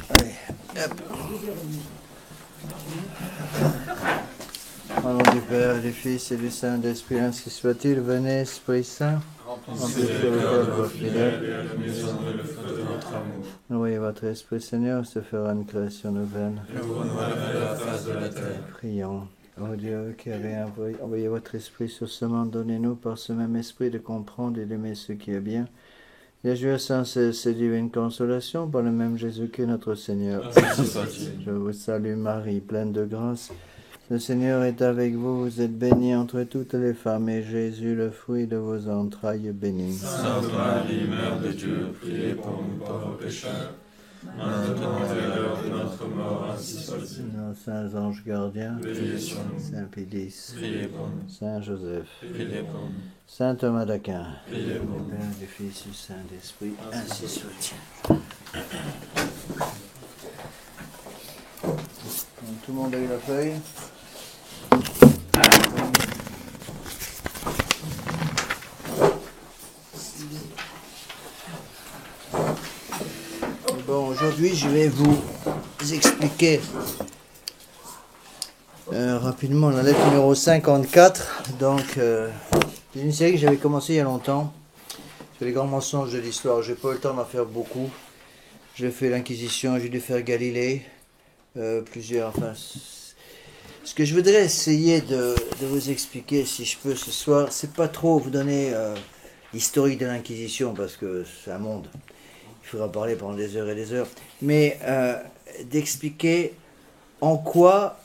Allez, hop. Au nom du Père, du Fils et du Saint-Esprit, ainsi soit-il. Venez, Esprit Saint, remplissez le cœur de vos fidèles et à la maison de le feu de votre amour. Envoyez votre Esprit, Seigneur, se fera une création nouvelle. Et renouvelle la face de la terre. Prions. Ô Dieu, qui avez envoyé votre Esprit sur ce monde, donnez-nous par ce même Esprit de comprendre et d'aimer ce qui est bien, et de jouir sans ces divines consolations par le même Jésus-Christ notre Seigneur. Je vous salue Marie, pleine de grâce. Le Seigneur est avec vous, vous êtes bénie entre toutes les femmes, et Jésus, le fruit de vos entrailles, est béni. Sainte Marie, Mère de Dieu, priez pour nous pauvres pécheurs, maintenant et à l'heure de notre mort, ainsi soit-il. Nos saints anges gardiens, Veillez sur nous. Saint Pédis, Priez pour nous. Saint Joseph, Priez pour nous. Saint Thomas d'Aquin, Priez pour du nous. Père, du Fils et du Saint-Esprit, ainsi soit-il. Donc, tout le monde a eu la feuille? Bon, aujourd'hui, je vais vous expliquer rapidement la lettre numéro 54. Donc, c'est une série que j'avais commencé il y a longtemps sur les grands mensonges de l'histoire. J'ai pas eu le temps d'en faire beaucoup. J'ai fait l'Inquisition, j'ai dû faire Galilée, plusieurs. Enfin, ce que je voudrais essayer de vous expliquer, si je peux, ce soir, c'est pas trop vous donner l'historique de l'Inquisition, parce que c'est un monde. Il faudra parler pendant des heures et des heures. Mais d'expliquer en quoi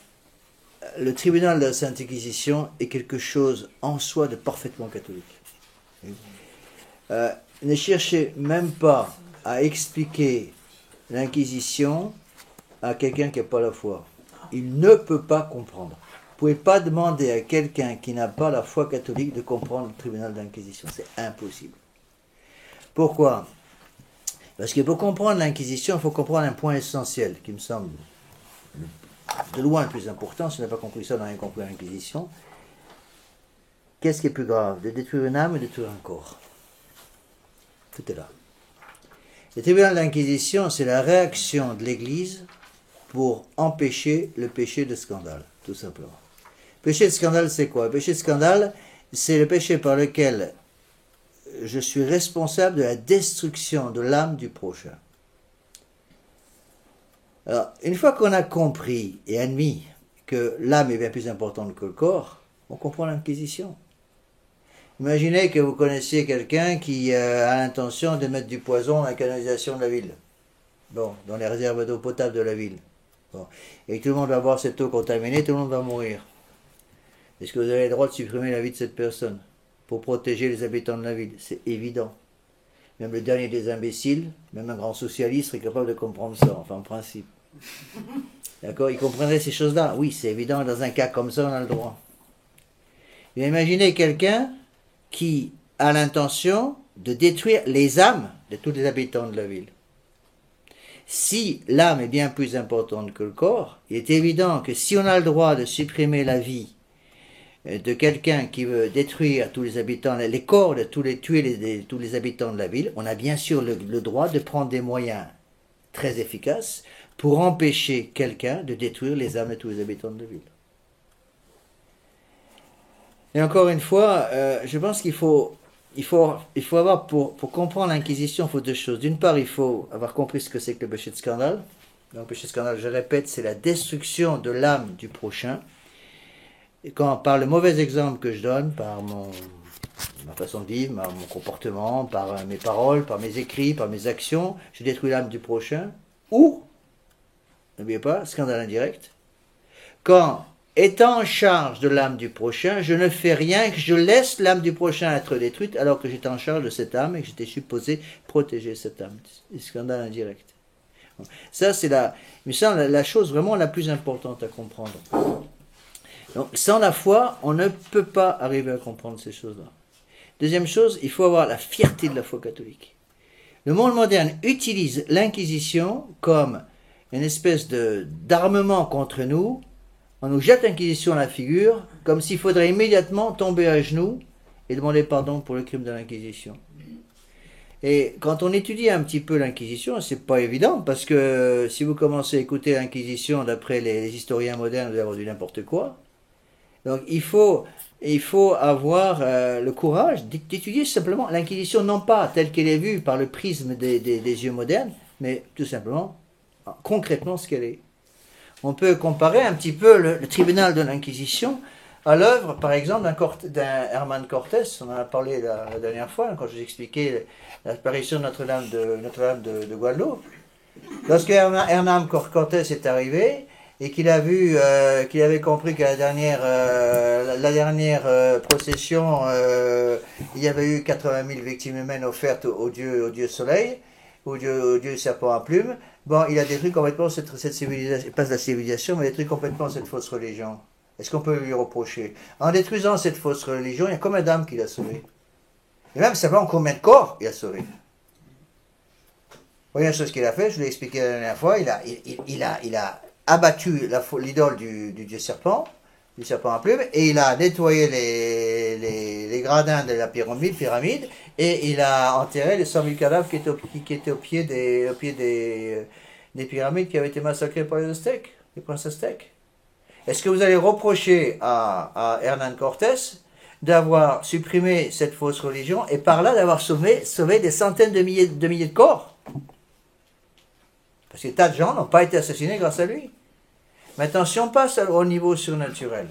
le tribunal de la Sainte Inquisition est quelque chose en soi de parfaitement catholique. Ne cherchez même pas à expliquer l'Inquisition à quelqu'un qui n'a pas la foi. Il ne peut pas comprendre. Vous ne pouvez pas demander à quelqu'un qui n'a pas la foi catholique de comprendre le tribunal d'Inquisition. C'est impossible. Pourquoi ? Parce que pour comprendre l'Inquisition, il faut comprendre un point essentiel qui me semble de loin le plus important. Si on n'a pas compris ça, on n'a rien compris à l'Inquisition. Qu'est-ce qui est plus grave, de détruire une âme ou de détruire un corps? Tout est là. Le tribunal d'Inquisition, c'est la réaction de l'Église pour empêcher le péché de scandale, tout simplement. Le péché de scandale, c'est quoi? Le péché de scandale, c'est le péché par lequel je suis responsable de la destruction de l'âme du prochain. Alors, une fois qu'on a compris et admis que l'âme est bien plus importante que le corps, on comprend l'Inquisition. Imaginez que vous connaissiez quelqu'un qui a l'intention de mettre du poison dans la canalisation de la ville. Bon, dans les réserves d'eau potable de la ville. Bon. Et que tout le monde va boire cette eau contaminée, tout le monde va mourir. Est-ce que vous avez le droit de supprimer la vie de cette personne pour protéger les habitants de la ville? C'est évident. Même le dernier des imbéciles, même un grand socialiste serait capable de comprendre ça, enfin en principe. D'accord? Il comprendrait ces choses-là. Oui, c'est évident, dans un cas comme ça, on a le droit. Mais imaginez quelqu'un qui a l'intention de détruire les âmes de tous les habitants de la ville. Si l'âme est bien plus importante que le corps, il est évident que si on a le droit de supprimer la vie de quelqu'un qui veut détruire tous les habitants, les corps de tous les habitants de la ville, on a bien sûr le droit de prendre des moyens très efficaces pour empêcher quelqu'un de détruire les âmes de tous les habitants de la ville. Et encore une fois, je pense qu'il faut avoir, pour comprendre l'Inquisition, il faut deux choses. D'une part, il faut avoir compris ce que c'est que le péché de scandale. Donc, le péché de scandale, je répète, c'est la destruction de l'âme du prochain. Et par le mauvais exemple que je donne, par ma façon de vivre, mon comportement, par mes paroles, par mes écrits, par mes actions, je détruis l'âme du prochain. Ou, n'oubliez pas, scandale indirect, quand, étant en charge de l'âme du prochain, je ne fais rien, que je laisse l'âme du prochain être détruite, alors que j'étais en charge de cette âme et que j'étais supposé protéger cette âme. Scandale indirect. Ça, c'est la chose vraiment la plus importante à comprendre. Donc, sans la foi, on ne peut pas arriver à comprendre ces choses-là. Deuxième chose, il faut avoir la fierté de la foi catholique. Le monde moderne utilise l'Inquisition comme une espèce d'armement contre nous. On nous jette l'Inquisition à la figure, comme s'il faudrait immédiatement tomber à genoux et demander pardon pour le crime de l'Inquisition. Et quand on étudie un petit peu l'Inquisition, c'est pas évident, parce que si vous commencez à écouter l'Inquisition d'après les historiens modernes, vous allez avoir du n'importe quoi. Donc il faut avoir le courage d'étudier simplement l'Inquisition, non pas telle qu'elle est vue par le prisme des yeux modernes, mais tout simplement, concrètement, ce qu'elle est. On peut comparer un petit peu le tribunal de l'Inquisition à l'œuvre, par exemple, d'un Herman Cortés. On en a parlé la dernière fois, quand je vous expliquais l'apparition de Notre-Dame de Guadeloupe. Lorsque Hernán Cortés est arrivé et qu'il a vu, qu'il avait compris qu'à la dernière procession, il y avait eu 80 000 victimes humaines offertes au dieu Soleil, au dieu serpent à plumes, bon, il a détruit complètement cette civilisation, pas la civilisation, mais il a détruit complètement cette fausse religion. Est-ce qu'on peut lui reprocher? En détruisant cette fausse religion, il y a combien d'âmes qu'il a sauvées? Et même savoir combien de corps il a sauvés. Première chose qu'il a fait, je l'ai expliqué la dernière fois, il a abattu l'idole du dieu serpent à plumes, et il a nettoyé les gradins de la pyramide, et il a enterré les 100 000 cadavres qui étaient au pied des pyramides qui avaient été massacrées par les Aztèques, les princes Aztèques. Est-ce que vous allez reprocher à Hernán Cortés d'avoir supprimé cette fausse religion et par là d'avoir sauvé des centaines de milliers de corps? Parce que des tas de gens n'ont pas été assassinés grâce à lui. Maintenant, si on passe au niveau surnaturel,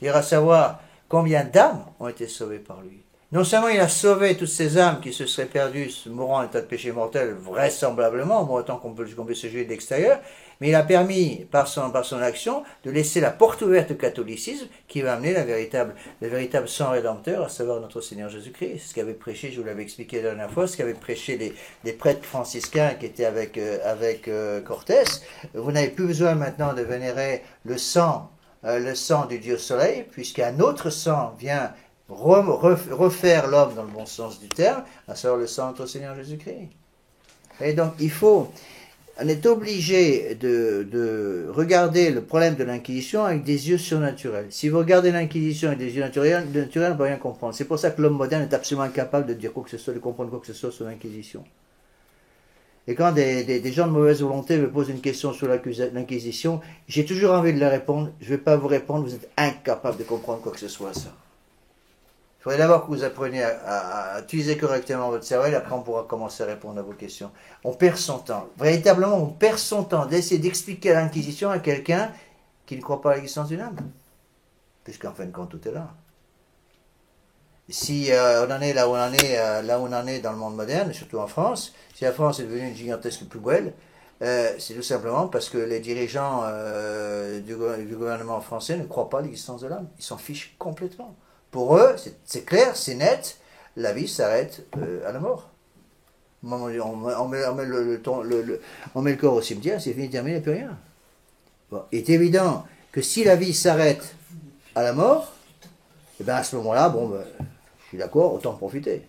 il ira savoir combien d'âmes ont été sauvées par lui. Non seulement il a sauvé toutes ces âmes qui se seraient perdues, mourant en état de péché mortel, vraisemblablement, autant qu'on peut se juger de l'extérieur, mais il a permis, par son action, de laisser la porte ouverte au catholicisme, qui va amener le véritable sang rédempteur, à savoir notre Seigneur Jésus-Christ. Ce qu'avait prêché, je vous l'avais expliqué la dernière fois, ce qu'avaient prêché les prêtres franciscains qui étaient avec Cortés. Vous n'avez plus besoin maintenant de vénérer le sang du Dieu Soleil, puisqu'un autre sang vient refaire l'homme dans le bon sens du terme, à savoir le sang de notre Seigneur Jésus-Christ. Et donc on est obligé de regarder le problème de l'Inquisition avec des yeux surnaturels. Si vous regardez l'Inquisition avec des yeux naturels, on ne peut rien comprendre. C'est pour ça que l'homme moderne est absolument incapable de dire quoi que ce soit, de comprendre quoi que ce soit sur l'Inquisition. Et quand des gens de mauvaise volonté me posent une question sur l'Inquisition, j'ai toujours envie de leur répondre, je ne vais pas vous répondre, vous êtes incapable de comprendre quoi que ce soit à ça. Il faudrait d'abord que vous appreniez à utiliser correctement votre cerveau, et après on pourra commencer à répondre à vos questions. On perd son temps. Véritablement, on perd son temps d'essayer d'expliquer l'Inquisition à quelqu'un qui ne croit pas à l'existence d'une âme. Puisqu'en fin de compte, tout est là. Si on en est là où on en est dans le monde moderne, et surtout en France, si la France est devenue une gigantesque poubelle, c'est tout simplement parce que les dirigeants du gouvernement français ne croient pas à l'existence de l'âme. Ils s'en fichent complètement. Pour eux, c'est clair, c'est net, la vie s'arrête à la mort. On met le corps au cimetière, c'est fini, terminé, il n'y a plus rien. Bon, il est évident que si la vie s'arrête à la mort, et bien à ce moment-là, je suis d'accord, autant en profiter.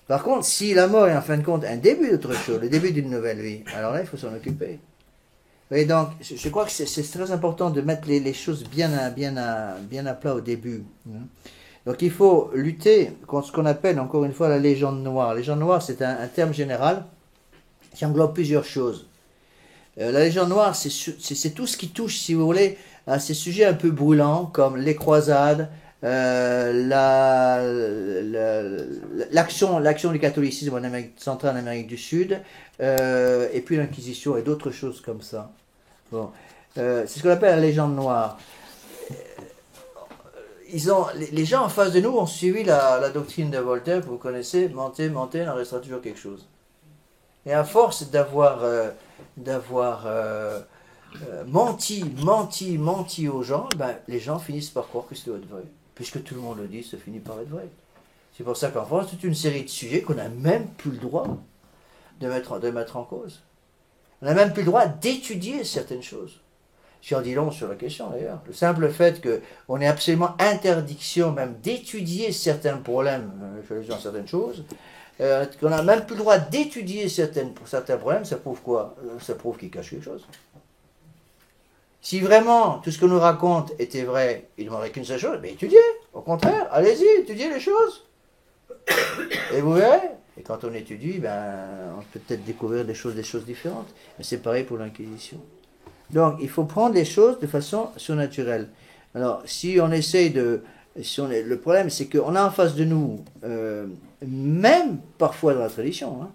Par contre, si la mort est en fin de compte un début d'autre chose, le début d'une nouvelle vie, alors là, il faut s'en occuper. Et donc, je crois que c'est très important de mettre les choses bien à plat au début. Donc, il faut lutter contre ce qu'on appelle, encore une fois, la légende noire. La légende noire, c'est un terme général qui englobe plusieurs choses. La légende noire, c'est tout ce qui touche, si vous voulez, à ces sujets un peu brûlants, comme les croisades, l'action du catholicisme en Amérique centrale, en Amérique du Sud, et puis l'Inquisition et d'autres choses comme ça. Bon, c'est ce qu'on appelle la légende noire. Les gens en face de nous ont suivi la doctrine de Voltaire, que vous connaissez, mentez, il en restera toujours quelque chose. Et à force d'avoir menti aux gens, les gens finissent par croire que c'est vrai. Puisque tout le monde le dit, ça finit par être vrai. C'est pour ça qu'en France, toute une série de sujets qu'on n'a même plus le droit de mettre en cause. On n'a même plus le droit d'étudier certaines choses. J'en dis long sur la question d'ailleurs. Le simple fait qu'on ait absolument interdiction même d'étudier certains problèmes, certaines choses, qu'on n'a même plus le droit d'étudier certains problèmes, ça prouve quoi? Ça prouve qu'il cache quelque chose. Si vraiment tout ce que nous raconte était vrai, il ne demanderait qu'une seule chose, mais étudiez. Au contraire, allez-y, étudiez les choses. Et vous verrez. Et quand on étudie, on peut peut-être découvrir des choses différentes. Mais c'est pareil pour l'Inquisition. Donc, il faut prendre les choses de façon surnaturelle. Alors, si on essaye de... le problème, c'est qu'on a en face de nous, même parfois dans la tradition, hein,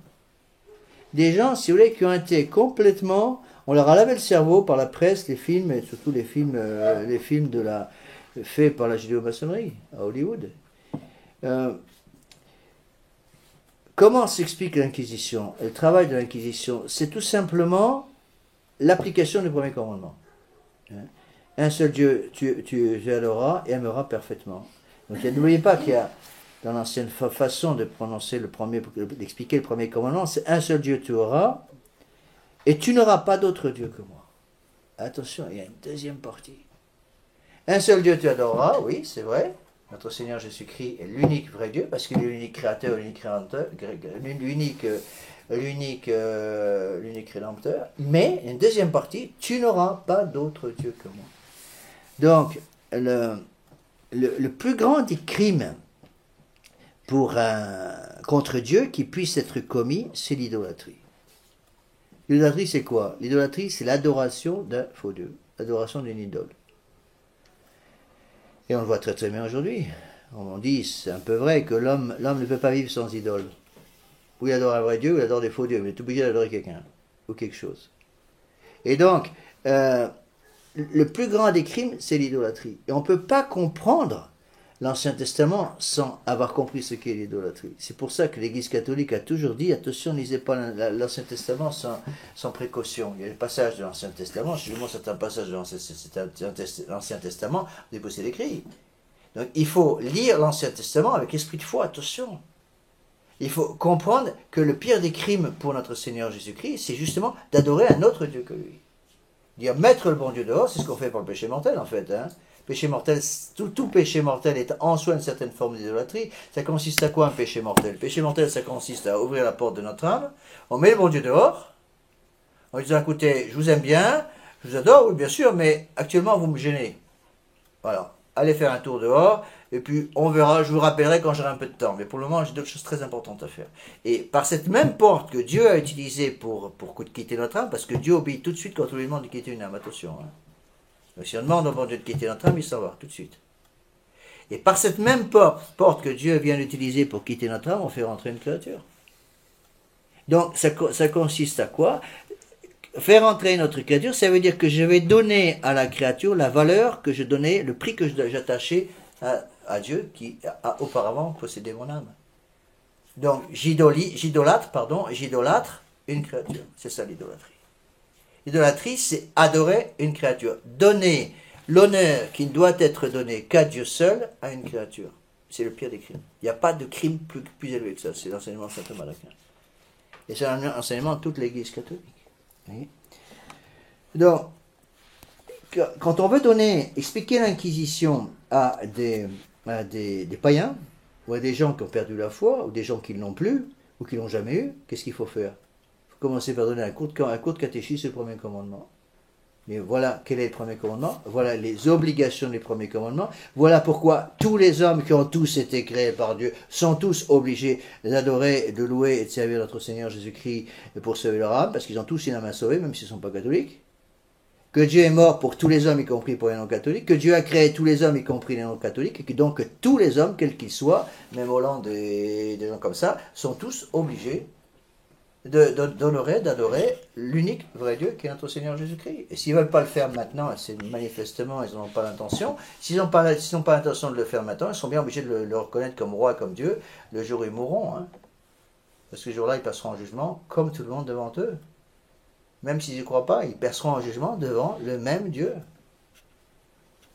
des gens, si vous voulez, qui ont été complètement... On leur a lavé le cerveau par la presse, les films, et surtout les films faits par la judéo-maçonnerie à Hollywood. Comment s'explique l'Inquisition? Le travail de l'Inquisition, c'est tout simplement l'application du premier commandement. Un seul Dieu, tu adoreras et aimeras parfaitement. Donc n'oubliez pas qu'il y a, dans l'ancienne façon de prononcer d'expliquer le premier commandement, c'est un seul Dieu tu auras, et tu n'auras pas d'autre Dieu que moi. Attention, il y a une deuxième partie. Un seul Dieu tu adoreras, oui, c'est vrai. Notre Seigneur Jésus-Christ est l'unique vrai Dieu, parce qu'il est l'unique créateur, l'unique rédempteur. Mais, une deuxième partie, tu n'auras pas d'autre Dieu que moi. Donc, le plus grand des crimes contre Dieu qui puisse être commis, c'est l'idolâtrie. L'idolâtrie, c'est quoi? L'idolâtrie, c'est l'adoration d'un faux Dieu, l'adoration d'une idole. Et on le voit très très bien aujourd'hui. On dit, c'est un peu vrai, que l'homme ne peut pas vivre sans idole. Ou il adore un vrai Dieu, ou il adore des faux dieux, mais il est obligé d'adorer quelqu'un, ou quelque chose. Et donc, le plus grand des crimes, c'est l'idolâtrie. Et on ne peut pas comprendre l'Ancien Testament sans avoir compris ce qu'est l'idolâtrie. C'est pour ça que l'Église catholique a toujours dit, attention, ne lisez pas l'Ancien Testament sans précaution. Il y a des passages de l'Ancien Testament, je vous montre certains passages de l'Ancien Testament, vous déposez l'écrit. Donc il faut lire l'Ancien Testament avec esprit de foi, attention. Il faut comprendre que le pire des crimes pour notre Seigneur Jésus-Christ, c'est justement d'adorer un autre Dieu que lui. Dire mettre le bon Dieu dehors, c'est ce qu'on fait pour le péché mortel en fait, hein. Péché mortel, tout péché mortel est en soi une certaine forme d'idolâtrie. Ça consiste à quoi un péché mortel? Le péché mortel, ça consiste à ouvrir la porte de notre âme, on met le bon Dieu dehors, en lui disant, écoutez, je vous aime bien, je vous adore, oui bien sûr, mais actuellement vous me gênez. Voilà, allez faire un tour dehors, et puis on verra, je vous rappellerai quand j'aurai un peu de temps. Mais pour le moment, j'ai d'autres choses très importantes à faire. Et par cette même porte que Dieu a utilisée pour quitter notre âme, parce que Dieu obéit tout de suite quand on lui demande de quitter une âme, attention, hein. Donc, si on demande au bon Dieu de quitter notre âme, il s'en va tout de suite. Et par cette même porte que Dieu vient d'utiliser pour quitter notre âme, on fait rentrer une créature. Donc ça consiste à quoi? Faire entrer notre créature, ça veut dire que je vais donner à la créature la valeur que je donnais, le prix que j'attachais à Dieu qui a auparavant possédé mon âme. Donc j'idolâtre une créature. C'est ça l'idolâtrie. L'idolâtrie, c'est adorer une créature. Donner l'honneur qui ne doit être donné qu'à Dieu seul à une créature. C'est le pire des crimes. Il n'y a pas de crime plus élevé que ça. C'est l'enseignement de saint Thomas d'Aquin. Et c'est l'enseignement de toute l'Église catholique. Oui. Donc, quand on veut expliquer l'Inquisition à des païens, ou à des gens qui ont perdu la foi, ou des gens qui ne l'ont plus, ou qui ne l'ont jamais eu, qu'est-ce qu'il faut faire? Commencer par donner un court de catéchisme, le premier commandement. Mais voilà quel est le premier commandement, voilà les obligations du premier commandement, voilà pourquoi tous les hommes qui ont tous été créés par Dieu sont tous obligés d'adorer, de louer et de servir notre Seigneur Jésus-Christ pour sauver leur âme, parce qu'ils ont tous une âme à sauver, même s'ils ne sont pas catholiques. Que Dieu est mort pour tous les hommes, y compris pour les non-catholiques, que Dieu a créé tous les hommes, y compris les non-catholiques, et que donc tous les hommes, quels qu'ils soient, même Hollande et des gens comme ça, sont tous obligés d'adorer l'unique vrai Dieu qui est notre Seigneur Jésus-Christ. Et s'ils ne veulent pas le faire maintenant, c'est manifestement, ils n'ont pas l'intention. S'ils n'ont pas l'intention de le faire maintenant, ils sont bien obligés de le reconnaître comme roi, comme Dieu, le jour où ils mourront. Hein. Parce que ce jour-là, ils passeront en jugement, comme tout le monde devant eux. Même s'ils n'y croient pas, ils passeront en jugement devant le même Dieu.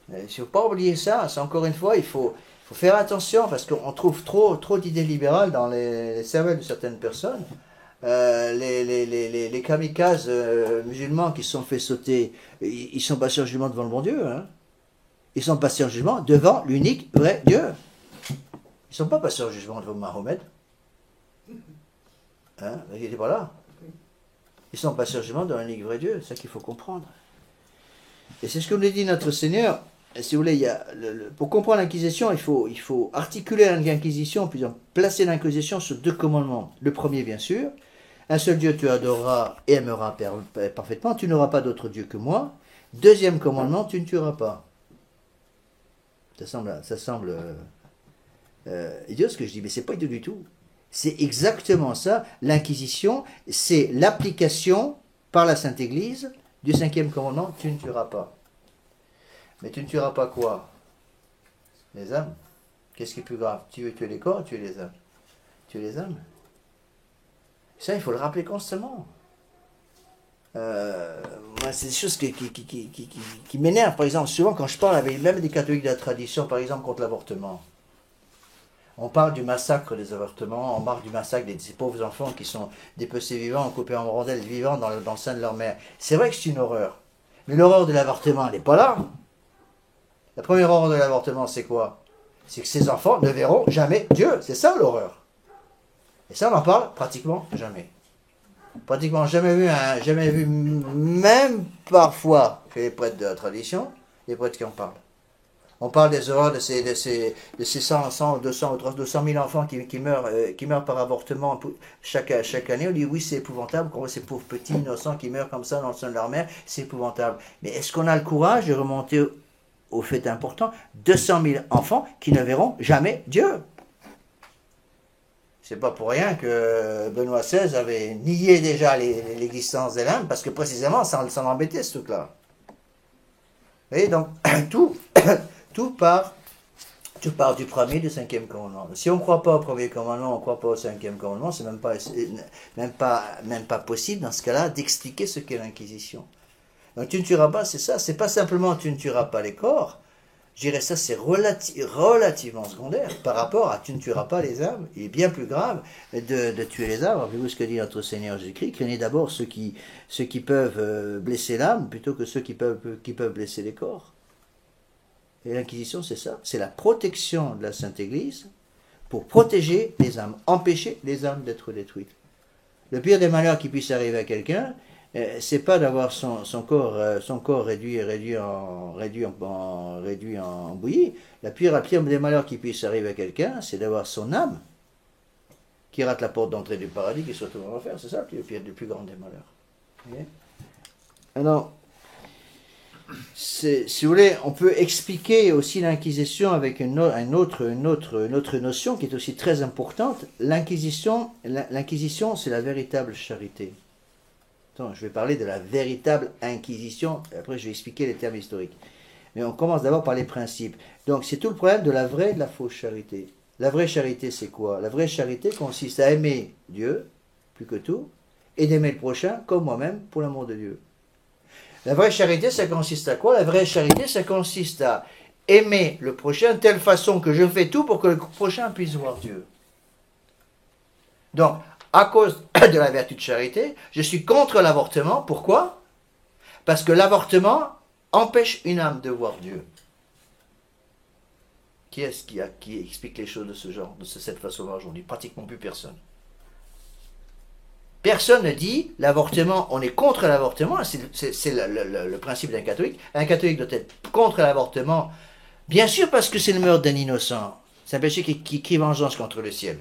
Il ne faut pas oublier ça. C'est encore une fois, il faut faire attention, parce qu'on trouve trop d'idées libérales dans les cervelles de certaines personnes. Les kamikazes musulmans qui se sont fait sauter, ils sont passés en jugement devant le bon Dieu. Hein. Ils sont passés en jugement devant l'unique vrai Dieu. Ils ne sont pas passés en jugement devant Mahomet. Hein, il n'était pas là. Ils sont passés en jugement devant l'unique vrai Dieu. C'est ça qu'il faut comprendre. Et c'est ce que nous dit notre Seigneur si vous voulez, pour comprendre l'Inquisition, il faut articuler l'Inquisition, puis placer l'Inquisition sur 2 commandements. Le premier, bien sûr, un seul Dieu tu adoreras et aimeras parfaitement, tu n'auras pas d'autre Dieu que moi. Deuxième commandement, tu ne tueras pas. Ça semble idiot ce que je dis, mais c'est pas idiot du tout. C'est exactement ça. L'Inquisition, c'est l'application par la Sainte Église du 5e commandement, tu ne tueras pas. Mais tu ne tueras pas quoi? Les âmes. Qu'est-ce qui est plus grave? Tu veux tuer les corps ou tuer les âmes? Tuer les âmes. Ça, il faut le rappeler constamment. Moi, c'est des choses qui m'énervent. Par exemple, souvent quand je parle avec même des catholiques de la tradition, par exemple contre l'avortement, on parle du massacre des avortements, on parle du massacre de ces pauvres enfants qui sont dépecés vivants, coupés en rondelles vivants dans le sein de leur mère. C'est vrai que c'est une horreur. Mais l'horreur de l'avortement, elle n'est pas là. La première horreur de l'avortement, c'est quoi? C'est que ces enfants ne verront jamais Dieu. C'est ça l'horreur. Et ça, on en parle pratiquement jamais. Pratiquement jamais vu, même parfois, chez les prêtres de la tradition, les prêtres qui en parlent. On parle des horreurs de ces 100, 200 ou 200 000 enfants qui meurent par avortement chaque année. On dit oui, c'est épouvantable. On voit ces pauvres petits innocents qui meurent comme ça dans le sein de leur mère, c'est épouvantable. Mais est-ce qu'on a le courage de remonter au fait important, 200 000 enfants qui ne verront jamais Dieu? C'est pas pour rien que Benoît XVI avait nié déjà l'existence des l'âme, parce que précisément, ça l'embêtait ce truc-là. Et donc, tout part du premier et du 5e commandement. Si on ne croit pas au premier commandement, on ne croit pas au 5e commandement, c'est même pas possible dans ce cas-là d'expliquer ce qu'est l'Inquisition. Donc tu ne tueras pas, c'est ça, c'est pas simplement tu ne tueras pas les corps, je dirais ça c'est relativement secondaire par rapport à tu ne tueras pas les âmes. Il est bien plus grave de tuer les âmes. Rappelez-vous ce que dit notre Seigneur Jésus-Christ, craignez d'abord ceux qui peuvent blesser l'âme plutôt que ceux qui peuvent blesser les corps. Et l'Inquisition, c'est ça, c'est la protection de la Sainte Église pour protéger les âmes, empêcher les âmes d'être détruites. Le pire des malheurs qui puisse arriver à quelqu'un, c'est pas d'avoir son corps réduit en bouillie. La pire des malheurs qui puisse arriver à quelqu'un, c'est d'avoir son âme qui rate la porte d'entrée du paradis, qui se retrouve en enfer. C'est ça le plus grand des malheurs. Okay. Alors, si vous voulez, on peut expliquer aussi l'Inquisition avec une autre notion qui est aussi très importante. L'Inquisition, c'est la véritable charité. Attends, je vais parler de la véritable Inquisition, après je vais expliquer les termes historiques. Mais on commence d'abord par les principes. Donc c'est tout le problème de la vraie et de la fausse charité. La vraie charité, c'est quoi? La vraie charité consiste à aimer Dieu, plus que tout, et d'aimer le prochain comme moi-même pour l'amour de Dieu. La vraie charité, ça consiste à quoi? La vraie charité, ça consiste à aimer le prochain de telle façon que je fais tout pour que le prochain puisse voir Dieu. Donc, à cause de la vertu de charité, je suis contre l'avortement. Pourquoi? Parce que l'avortement empêche une âme de voir Dieu. Qui est-ce qui explique les choses de ce genre, de cette façon-là aujourd'hui? Pratiquement plus personne. Personne ne dit l'avortement, on est contre l'avortement, c'est le principe d'un catholique. Un catholique doit être contre l'avortement, bien sûr parce que c'est le meurtre d'un innocent. C'est un péché qui crie vengeance contre le ciel.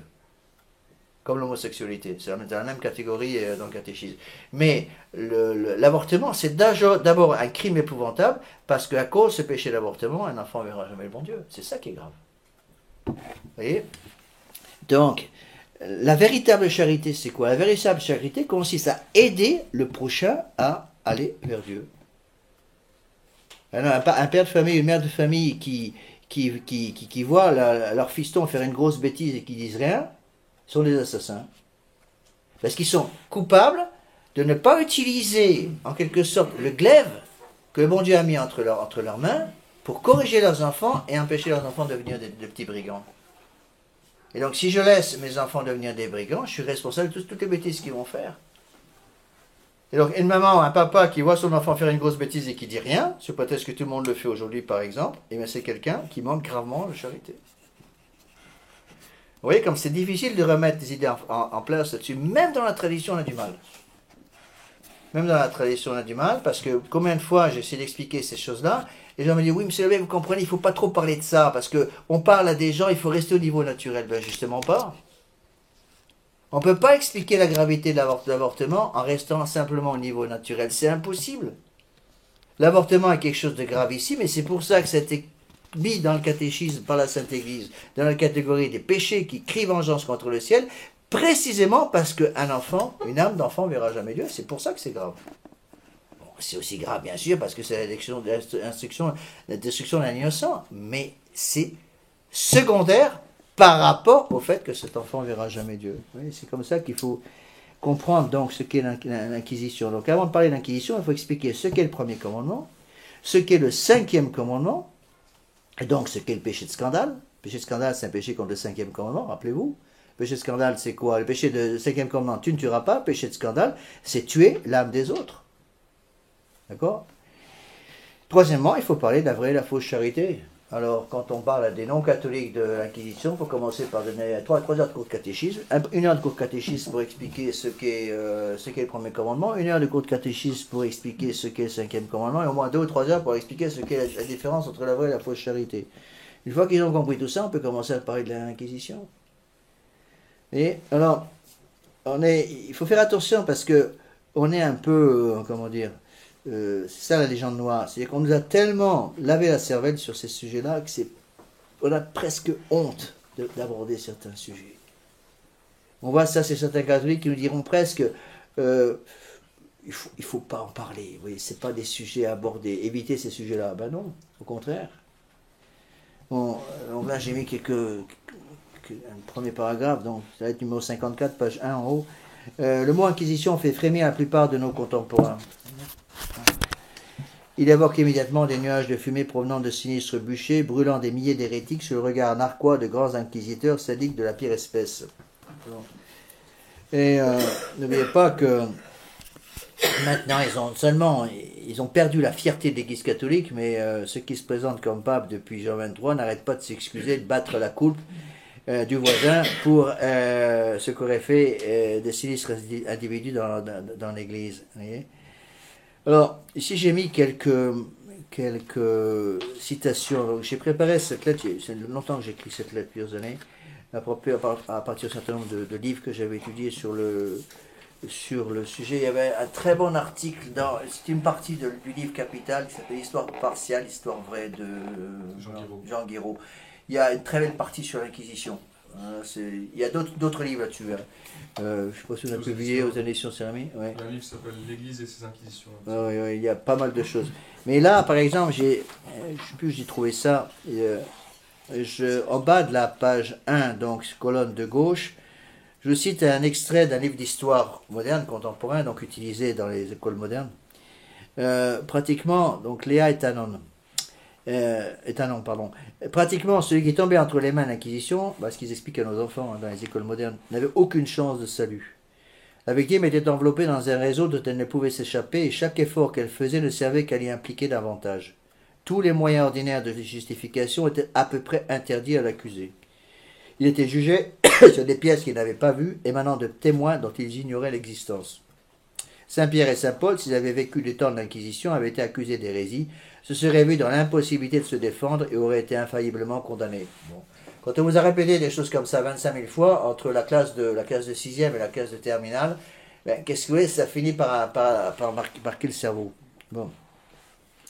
Comme l'homosexualité, c'est dans la même catégorie dans le catéchisme. Mais l'avortement, c'est d'abord un crime épouvantable, parce qu'à cause de ce péché d'avortement, un enfant ne verra jamais le bon Dieu. C'est ça qui est grave. Vous voyez? Donc, la véritable charité, c'est quoi? La véritable charité consiste à aider le prochain à aller vers Dieu. Alors, un père de famille, une mère de famille qui voit leur fiston faire une grosse bêtise et qui disent rien, sont des assassins. Parce qu'ils sont coupables de ne pas utiliser, en quelque sorte, le glaive que le bon Dieu a mis entre leurs mains pour corriger leurs enfants et empêcher leurs enfants de devenir de petits brigands. Et donc, si je laisse mes enfants devenir des brigands, je suis responsable de toutes les bêtises qu'ils vont faire. Et donc, une maman, un papa qui voit son enfant faire une grosse bêtise et qui dit rien, c'est peut-être que tout le monde le fait aujourd'hui, par exemple, et bien c'est quelqu'un qui manque gravement de charité. Vous voyez, comme c'est difficile de remettre des idées en place là-dessus, même dans la tradition, on a du mal. Même dans la tradition, on a du mal, parce que combien de fois j'essaie d'expliquer ces choses-là, Et les gens me disent, oui, monsieur Lebet, vous comprenez, il ne faut pas trop parler de ça, parce qu'on parle à des gens, il faut rester au niveau naturel. Ben justement pas. On ne peut pas expliquer la gravité de l'avortement en restant simplement au niveau naturel. C'est impossible. L'avortement est quelque chose de gravissime, et c'est pour ça que c'était mis dans le catéchisme par la Sainte Église, dans la catégorie des péchés qui crient vengeance contre le ciel, précisément parce qu'un enfant, une âme d'enfant ne verra jamais Dieu. C'est pour ça que c'est grave. Bon, c'est aussi grave, bien sûr, parce que c'est la destruction d'un innocent, mais c'est secondaire par rapport au fait que cet enfant ne verra jamais Dieu. Oui, c'est comme ça qu'il faut comprendre donc ce qu'est l'Inquisition. Donc avant de parler de l'Inquisition, il faut expliquer ce qu'est le premier commandement, ce qu'est le cinquième commandement, et donc ce qu'est le péché de scandale. Le péché de scandale, c'est un péché contre le cinquième commandement, rappelez-vous. Le péché de scandale, c'est quoi? Le péché de cinquième commandement, tu ne tueras pas. Le péché de scandale, c'est tuer l'âme des autres. D'accord? Troisièmement, il faut parler de la vraie et la fausse charité. Alors, quand on parle à des non-catholiques de l'Inquisition, il faut commencer par donner 3 heures de cours de catéchisme, 1 heure de cours de catéchisme pour expliquer ce qu'est le premier commandement, 1 heure de cours de catéchisme pour expliquer ce qu'est le cinquième commandement, et au moins 2 ou 3 heures pour expliquer ce qu'est la différence entre la vraie et la fausse charité. Une fois qu'ils ont compris tout ça, on peut commencer à parler de l'Inquisition. Et alors, il faut faire attention parce que on est un peu, comment dire, c'est ça la légende noire, c'est-à-dire qu'on nous a tellement lavé la cervelle sur ces sujets-là que on a presque honte d'aborder certains sujets. On voit ça, c'est certains catholiques qui nous diront presque, il faut pas en parler, oui, c'est pas des sujets à aborder, éviter ces sujets-là. Ben non, au contraire. Bon, donc là j'ai mis un premier paragraphe, donc ça va être numéro 54, page 1 en haut. Le mot inquisition fait frémir la plupart de nos contemporains. Il évoque immédiatement des nuages de fumée provenant de sinistres bûchers, brûlant des milliers d'hérétiques sous le regard narquois de grands inquisiteurs sadiques de la pire espèce. Et n'oubliez pas que maintenant ils ont perdu la fierté de l'Église catholique, mais ceux qui se présentent comme pape depuis Jean XXIII n'arrêtent pas de s'excuser, de battre la coulpe du voisin pour ce qu'auraient fait des sinistres individus dans l'Église. Alors, ici j'ai mis quelques citations. J'ai préparé cette lettre, c'est longtemps que j'écris cette lettre, plusieurs années, à partir d'un certain nombre de livres que j'avais étudiés sur le sujet. Il y avait un très bon article, c'est une partie du livre Capital qui s'appelle Histoire partiale, Histoire vraie de Jean Guiraud. Il y a une très belle partie sur l'Inquisition. Il y a d'autres livres là-dessus. Je ne sais pas si on a publié aux éditions Cérémie. Ouais. Un livre qui s'appelle L'Église et ses inquisitions. Oui, il y a pas mal de choses. Mais là, par exemple, je ne sais plus où j'ai trouvé ça. En bas de la page 1, donc colonne de gauche, je cite un extrait d'un livre d'histoire moderne, contemporain, donc utilisé dans les écoles modernes. Pratiquement, donc Léa Étanon, pardon. Pratiquement, celui qui est tombé entre les mains de l'Inquisition, ce qu'ils expliquent à nos enfants dans les écoles modernes, n'avait aucune chance de salut. La victime était enveloppée dans un réseau dont elle ne pouvait s'échapper et chaque effort qu'elle faisait ne servait qu'à l'y impliquer davantage. Tous les moyens ordinaires de justification étaient à peu près interdits à l'accusé. Il était jugé sur des pièces qu'il n'avait pas vues, émanant de témoins dont ils ignoraient l'existence. Saint-Pierre et Saint-Paul, s'ils avaient vécu les temps de l'Inquisition, avaient été accusés d'hérésie, se seraient vus dans l'impossibilité de se défendre et auraient été infailliblement condamnés. Bon. Quand on vous a répété des choses comme ça 25 000 fois, entre la classe de 6e et la classe de terminale, qu'est-ce que vous voulez, ça finit par marquer le cerveau. Bon.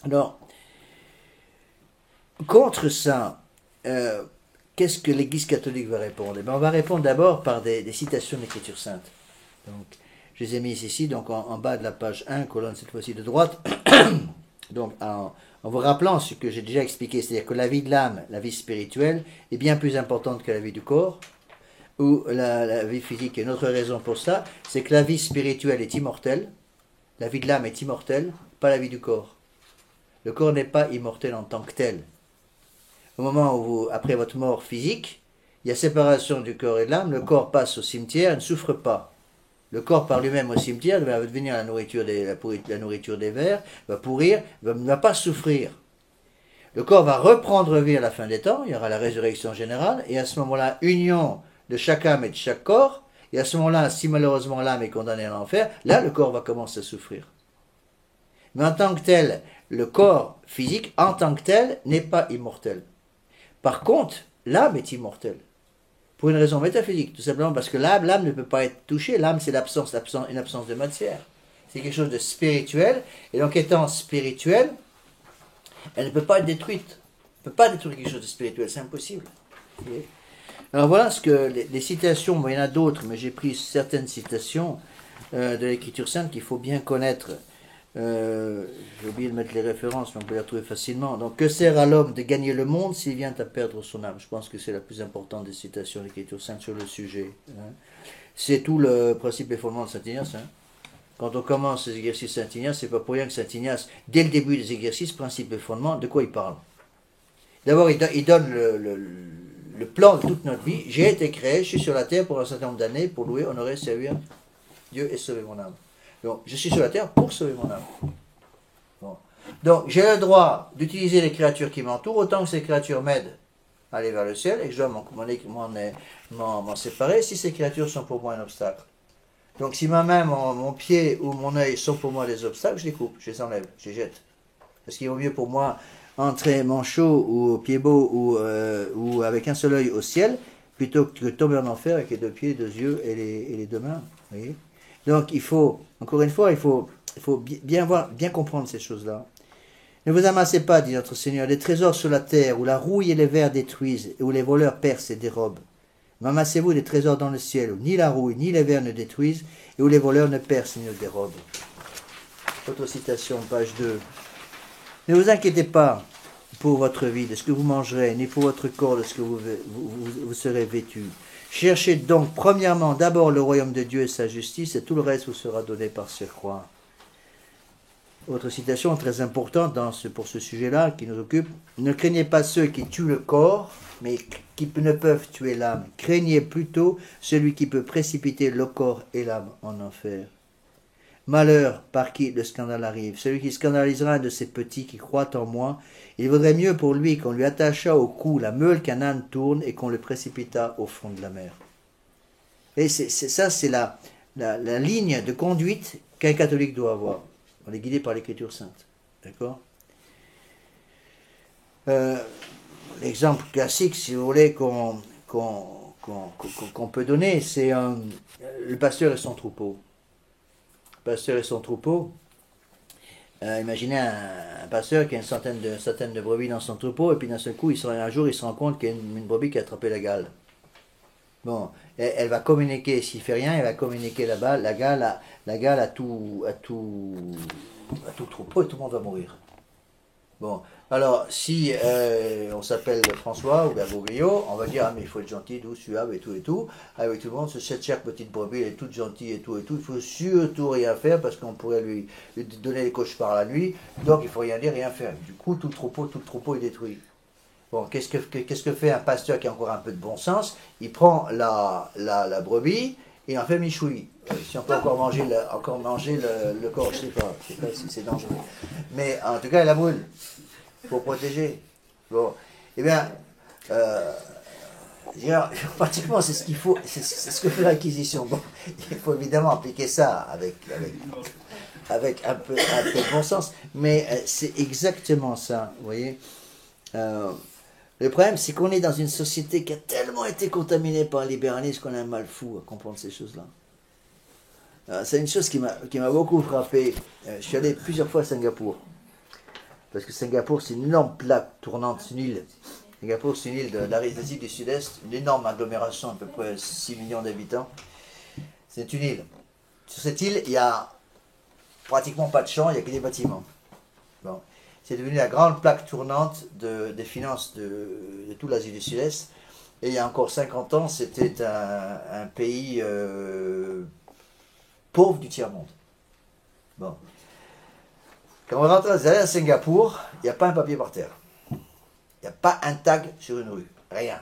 Alors, contre ça, qu'est-ce que l'Église catholique va répondre? On va répondre d'abord par des citations de l'Écriture sainte. Donc, je les ai mises ici, donc en bas de la page 1, colonne cette fois-ci de droite. Donc, en vous rappelant ce que j'ai déjà expliqué, c'est-à-dire que la vie de l'âme, la vie spirituelle, est bien plus importante que la vie du corps, ou la vie physique. Et une autre raison pour ça, c'est que la vie spirituelle est immortelle, la vie de l'âme est immortelle, pas la vie du corps. Le corps n'est pas immortel en tant que tel. Au moment où après votre mort physique, il y a séparation du corps et de l'âme, le corps passe au cimetière et ne souffre pas. Le corps par lui-même au cimetière va devenir la nourriture des vers, va pourrir, ne va pas souffrir. Le corps va reprendre vie à la fin des temps, il y aura la résurrection générale, et à ce moment-là, union de chaque âme et de chaque corps, et à ce moment-là, si malheureusement l'âme est condamnée à l'enfer, là le corps va commencer à souffrir. Mais en tant que tel, le corps physique, en tant que tel, n'est pas immortel. Par contre, l'âme est immortelle. Pour une raison métaphysique, tout simplement parce que l'âme ne peut pas être touchée. L'âme, c'est une absence de matière. C'est quelque chose de spirituel. Et donc, étant spirituelle, elle ne peut pas être détruite. Elle ne peut pas détruire quelque chose de spirituel. C'est impossible. Alors voilà ce que les citations, bon, il y en a d'autres, mais j'ai pris certaines citations de l'Écriture sainte qu'il faut bien connaître. J'ai oublié de mettre les références, mais on peut les retrouver facilement. Donc, que sert à l'homme de gagner le monde s'il vient à perdre son âme? Je pense que c'est la plus importante des citations de l'Écriture sainte sur le sujet. Hein. C'est tout le principe et fondement de Saint Ignace. Hein. Quand on commence les exercices Saint Ignace, c'est pas pour rien que Saint Ignace, dès le début des exercices, principe et fondement, de quoi il parle? D'abord, il donne le plan de toute notre vie. J'ai été créé, je suis sur la terre pour un certain nombre d'années pour louer, honorer, servir Dieu et sauver mon âme. Donc, je suis sur la terre pour sauver mon âme. Bon. Donc, j'ai le droit d'utiliser les créatures qui m'entourent autant que ces créatures m'aident à aller vers le ciel et que je dois m'en séparer si ces créatures sont pour moi un obstacle. Donc, si ma main, mon pied ou mon œil sont pour moi des obstacles, je les coupe, je les enlève, je les jette. Parce qu'il vaut mieux pour moi entrer manchot ou pied beau ou avec un seul œil au ciel plutôt que de tomber en enfer avec les deux pieds, deux yeux et les deux mains. Vous voyez? Donc, il faut, encore une fois, il faut bien comprendre ces choses-là. Ne vous amassez pas, dit notre Seigneur, des trésors sur la terre, où la rouille et les vers détruisent, et où les voleurs percent et dérobent. Mais amassez-vous des trésors dans le ciel, où ni la rouille ni les vers ne détruisent, et où les voleurs ne percent ni ne dérobent. Autre citation, page 2. Ne vous inquiétez pas pour votre vie, de ce que vous mangerez, ni pour votre corps, de ce que vous serez vêtu. Cherchez donc premièrement d'abord le royaume de Dieu et sa justice, et tout le reste vous sera donné par surcroît. Autre citation très importante pour ce sujet-là qui nous occupe. Ne craignez pas ceux qui tuent le corps, mais qui ne peuvent tuer l'âme. Craignez plutôt celui qui peut précipiter le corps et l'âme en enfer. Malheur par qui le scandale arrive. Celui qui scandalisera un de ces petits qui croient en moi, il vaudrait mieux pour lui qu'on lui attachât au cou la meule qu'un âne tourne et qu'on le précipitât au fond de la mer. Et c'est la ligne de conduite qu'un catholique doit avoir. On est guidé par l'Écriture sainte. D'accord? L'exemple classique, si vous voulez, qu'on peut donner, c'est le pasteur et son troupeau. Le pasteur et son troupeau. Imaginez un pasteur qui a une centaine de brebis dans son troupeau, et puis d'un seul coup, un jour, il se rend compte qu'il y a une brebis qui a attrapé la gale. Bon, elle va communiquer, s'il fait rien, elle va communiquer là-bas, la gale à tout troupeau, et tout le monde va mourir. Bon, alors, si on s'appelle François ou Bergoglio, on va dire, ah mais il faut être gentil, doux, suave et tout, avec tout le monde, cette chère petite brebis, elle est toute gentille et tout, il faut surtout rien faire, parce qu'on pourrait lui donner les cauchemars la nuit, donc il faut rien dire, rien faire. Du coup, tout le troupeau est détruit. Bon, qu'est-ce que fait un pasteur qui a encore un peu de bon sens? Il prend la brebis et en fait michouille. Si on peut encore manger le corps, je sais pas si c'est dangereux. Mais en tout cas, il la brûle. Il faut protéger. Bon, eh bien, pratiquement c'est ce qu'il faut, c'est ce que fait l'Inquisition. Bon, il faut évidemment appliquer ça avec un peu de bon sens, mais c'est exactement ça, vous voyez. Le problème, c'est qu'on est dans une société qui a tellement été contaminée par le libéralisme qu'on a un mal fou à comprendre ces choses-là. C'est une chose qui m'a beaucoup frappé. Je suis allé plusieurs fois à Singapour. Parce que Singapour, c'est une énorme plaque tournante, c'est une île. Singapour, c'est une île de l'Asie du Sud-Est, une énorme agglomération, à peu près 6 millions d'habitants. C'est une île. Sur cette île, il n'y a pratiquement pas de champs, il n'y a que des bâtiments. Bon. C'est devenu la grande plaque tournante des finances de toute l'Asie du Sud-Est. Et il y a encore 50 ans, c'était un pays pauvre du tiers-monde. Bon. Quand on rentre à Singapour, il n'y a pas un papier par terre. Il n'y a pas un tag sur une rue. Rien.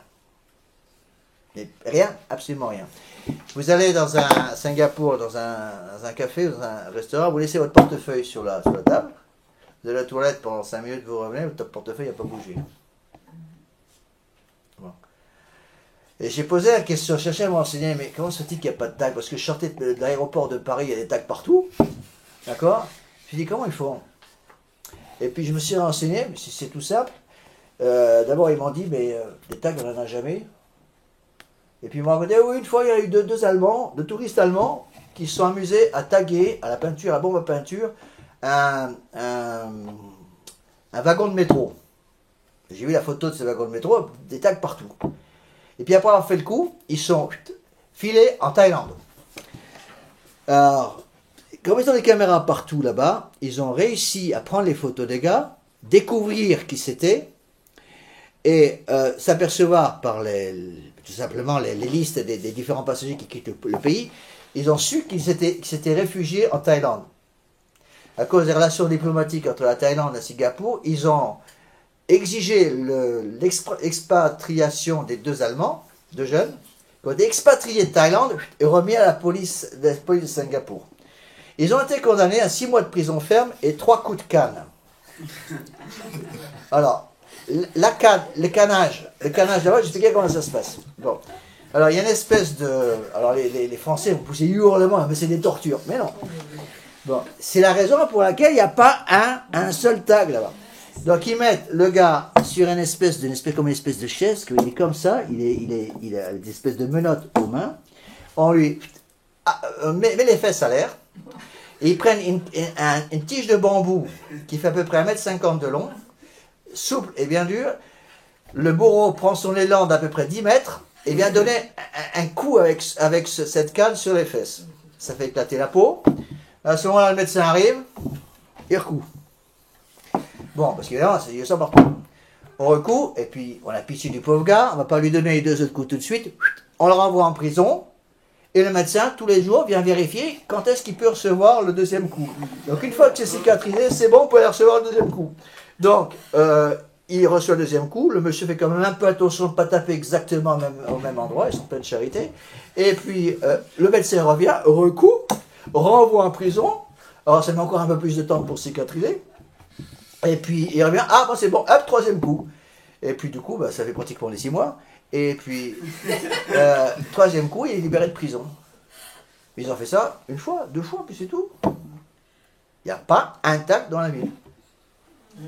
Mais rien, absolument rien. Vous allez dans un Singapour, dans un café, dans un restaurant, vous laissez votre portefeuille sur la table. Vous allez à la toilette pendant 5 minutes, vous revenez, votre portefeuille n'a pas bougé. Bon. Et j'ai posé la question, je cherchais à me renseigner, mais comment se fait-il qu'il n'y a pas de tag? Parce que je sortais de l'aéroport de Paris, il y a des tags partout. D'accord? Je me suis dit, comment ils font? Et puis je me suis renseigné, mais c'est tout simple. D'abord, ils m'ont dit, mais des tags, on n'en a jamais. Et puis ils m'ont dit, oui, une fois, il y a eu deux Allemands, deux touristes allemands, qui se sont amusés à taguer, à la peinture, à la bombe à peinture, un wagon de métro. J'ai vu la photo de ce wagon de métro, des tags partout. Et puis après avoir fait le coup, ils sont filés en Thaïlande. Alors, comme ils ont des caméras partout là-bas, ils ont réussi à prendre les photos des gars, découvrir qui c'était, et s'apercevoir par tout simplement les listes des différents passagers qui quittent le pays, ils ont su qu'ils s'étaient réfugiés en Thaïlande. À cause des relations diplomatiques entre la Thaïlande et Singapour, ils ont exigé l'expatriation des deux Allemands, deux jeunes, qui ont été expatriés de Thaïlande et remis à la police de Singapour. Ils ont été condamnés à 6 mois de prison ferme et 3 coups de canne. Alors, le canage d'abord, je t'explique comment ça se passe. Bon. Alors, il y a une espèce de... Alors, les Français, vous poussez hurlement, mais c'est des tortures. Mais non. Bon, c'est la raison pour laquelle il n'y a pas un seul tag là-bas. Donc, ils mettent le gars sur une espèce de chaise, il est comme ça, il a des espèces de menottes aux mains. On lui met les fesses à l'air. Et ils prennent une tige de bambou qui fait à peu près 1,50 m de long, souple et bien dure. Le bourreau prend son élan d'à peu près 10 mètres et vient donner un coup avec cette canne sur les fesses. Ça fait éclater la peau. À ce moment-là, le médecin arrive, il recoue. Bon, parce qu'évidemment, il y a ça partout. On recoue, et puis on a pitié du pauvre gars, on ne va pas lui donner les 2 autres coups tout de suite, on le renvoie en prison, et le médecin, tous les jours, vient vérifier quand est-ce qu'il peut recevoir le 2e coup. Donc une fois que c'est cicatrisé, c'est bon, on peut aller recevoir le 2e coup. Donc, il reçoit le 2e coup, le monsieur fait quand même un peu attention de ne pas taper exactement au même endroit, ils sont pleins de charité, et puis le médecin revient, recoue, renvoie en prison, alors ça met encore un peu plus de temps pour cicatriser, et puis il revient, ah bon c'est bon, hop, 3e coup, et puis du coup bah, ça fait pratiquement les 6 mois, et puis 3e coup il est libéré de prison. Ils ont fait ça 1 fois, 2 fois, puis c'est tout. Il n'y a pas un tac dans la ville.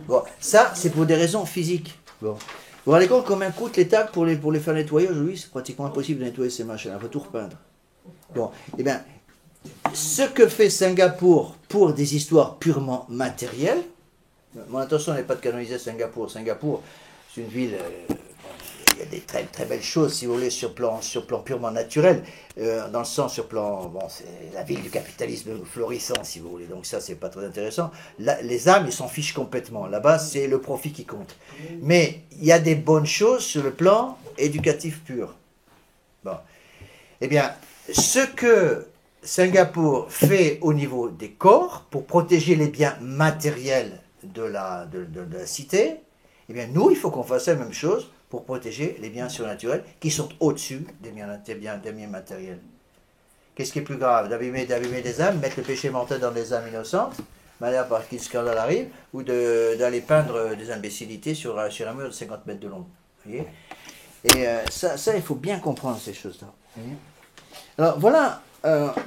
Bon, ça c'est pour des raisons physiques. Bon. Vous vous rendez compte combien coûtent les tacs pour les faire nettoyer aujourd'hui? C'est pratiquement impossible de nettoyer ces machins, il faut tout repeindre. Bon, eh bien, ce que fait Singapour pour des histoires purement matérielles, mon intention n'est pas de canoniser Singapour. Singapour, c'est une ville, il y a des très, très belles choses, si vous voulez, sur plan purement naturel, dans le sens sur plan, bon, c'est la ville du capitalisme florissant, si vous voulez, donc ça, c'est pas très intéressant. Là, les âmes, ils s'en fichent complètement. Là-bas, c'est le profit qui compte. Mais il y a des bonnes choses sur le plan éducatif pur. Bon. Eh bien, ce que Singapour fait au niveau des corps pour protéger les biens matériels de la cité, eh bien nous, il faut qu'on fasse la même chose pour protéger les biens surnaturels qui sont au-dessus des biens matériels. Qu'est-ce qui est plus grave? D'abîmer des âmes, mettre le péché mortel dans des âmes innocentes, manière par qui le scandale arrive, ou d'aller peindre des imbécilités sur un mur de 50 mètres de long. Vous voyez? Et ça, il faut bien comprendre ces choses-là. Alors voilà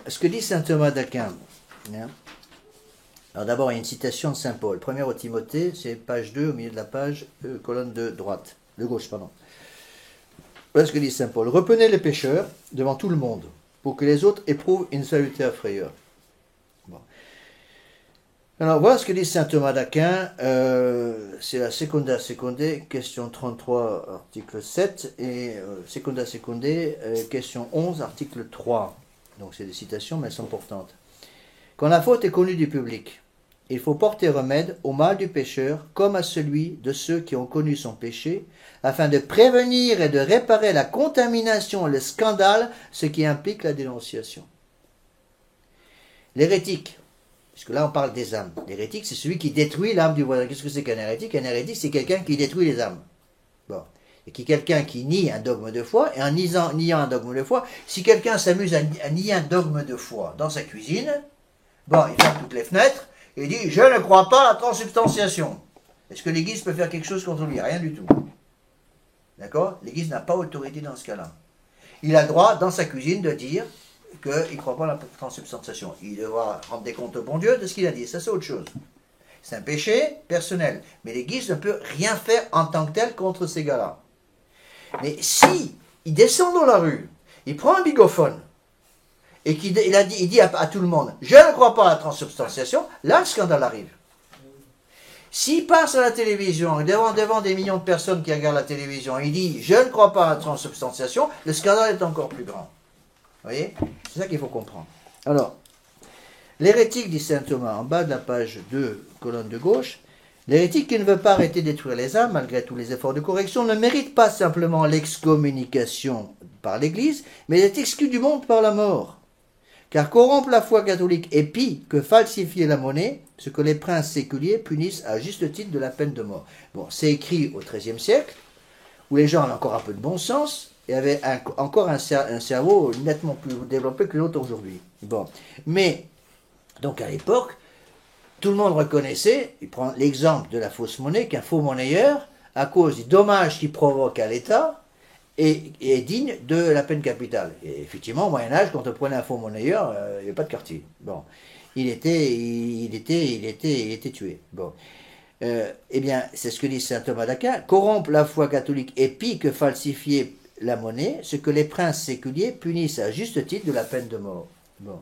ce que dit saint Thomas d'Aquin. Alors d'abord, il y a une citation de saint Paul. 1 Timothée, c'est page 2, au milieu de la page, colonne de gauche, pardon. Voilà ce que dit saint Paul. Reprenez les pécheurs devant tout le monde, pour que les autres éprouvent une salutaire frayeur. Bon. Alors voilà ce que dit saint Thomas d'Aquin. C'est la Secunda Secundae, question 33, article 7, et Secunda Secundae, question 11, article 3. Donc c'est des citations, mais elles sont importantes. Quand la faute est connue du public, il faut porter remède au mal du pécheur comme à celui de ceux qui ont connu son péché, afin de prévenir et de réparer la contamination et le scandale, ce qui implique la dénonciation. L'hérétique, puisque là on parle des âmes. L'hérétique, c'est celui qui détruit l'âme du voisin. Qu'est-ce que c'est qu'un hérétique? Un hérétique, c'est quelqu'un qui détruit les âmes. Bon. Et qui est quelqu'un qui nie un dogme de foi, et en niant un dogme de foi, si quelqu'un s'amuse à nier un dogme de foi dans sa cuisine, bon, il ferme toutes les fenêtres, et il dit « Je ne crois pas à la transubstantiation ». Est-ce que l'Église peut faire quelque chose contre lui? Rien du tout. D'accord? L'Église n'a pas autorité dans ce cas-là. Il a le droit, dans sa cuisine, de dire qu'il ne croit pas à la transubstantiation. Il devra rendre des comptes au bon Dieu de ce qu'il a dit. Ça, c'est autre chose. C'est un péché personnel. Mais l'Église ne peut rien faire en tant que tel contre ces gars-là. Mais si il descend dans la rue, il prend un bigophone, et qu'il dit à tout le monde, je ne crois pas à la transubstantiation, là le scandale arrive. S'il passe à la télévision, devant des millions de personnes qui regardent la télévision, il dit, je ne crois pas à la transubstantiation, le scandale est encore plus grand. Vous voyez? C'est ça qu'il faut comprendre. Alors, l'hérétique, dit saint Thomas, en bas de la page 2, colonne de gauche, l'hérétique qui ne veut pas arrêter de détruire les âmes, malgré tous les efforts de correction, ne mérite pas simplement l'excommunication par l'Église, mais est exclu du monde par la mort. Car corrompre la foi catholique est pis que falsifier la monnaie, ce que les princes séculiers punissent à juste titre de la peine de mort. Bon, c'est écrit au XIIIe siècle, où les gens avaient encore un peu de bon sens, et avaient encore un cerveau nettement plus développé que l'autre aujourd'hui. Bon, mais, donc à l'époque, tout le monde reconnaissait, il prend l'exemple de la fausse monnaie, qu'un faux monnayeur, à cause du dommage qu'il provoque à l'État, est digne de la peine capitale. Et effectivement, au Moyen-Âge, quand on prenait un faux monnayeur, il n'y avait pas de quartier. Bon, il était tué. Bon. Eh bien, c'est ce que dit saint Thomas d'Aquin. Corrompre la foi catholique est pis que falsifier la monnaie, ce que les princes séculiers punissent à juste titre de la peine de mort. Bon.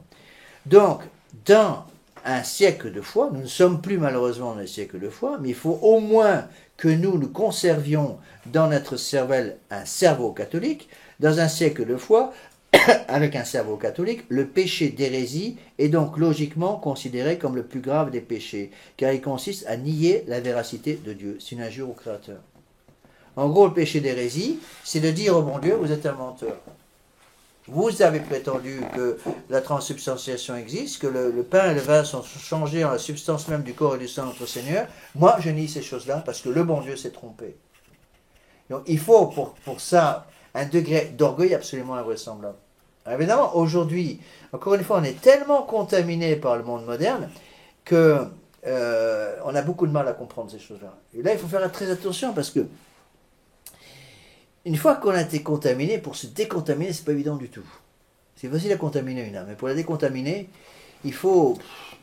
Donc, dans un siècle de foi, nous ne sommes plus malheureusement dans un siècle de foi, mais il faut au moins que nous conservions dans notre cervelle un cerveau catholique. Dans un siècle de foi, avec un cerveau catholique, le péché d'hérésie est donc logiquement considéré comme le plus grave des péchés, car il consiste à nier la véracité de Dieu. C'est une injure au Créateur. En gros, le péché d'hérésie, c'est de dire au bon Dieu, vous êtes un menteur. Vous avez prétendu que la transsubstantiation existe, que le pain et le vin sont changés en la substance même du corps et du sang de notre Seigneur. Moi, je nie ces choses-là parce que le bon Dieu s'est trompé. Donc, il faut pour ça un degré d'orgueil absolument invraisemblable. Alors, évidemment, aujourd'hui, encore une fois, on est tellement contaminé par le monde moderne que on a beaucoup de mal à comprendre ces choses-là. Et là, il faut faire très attention parce que une fois qu'on a été contaminé, pour se décontaminer, c'est pas évident du tout. C'est facile à contaminer une âme, mais pour la décontaminer, il faut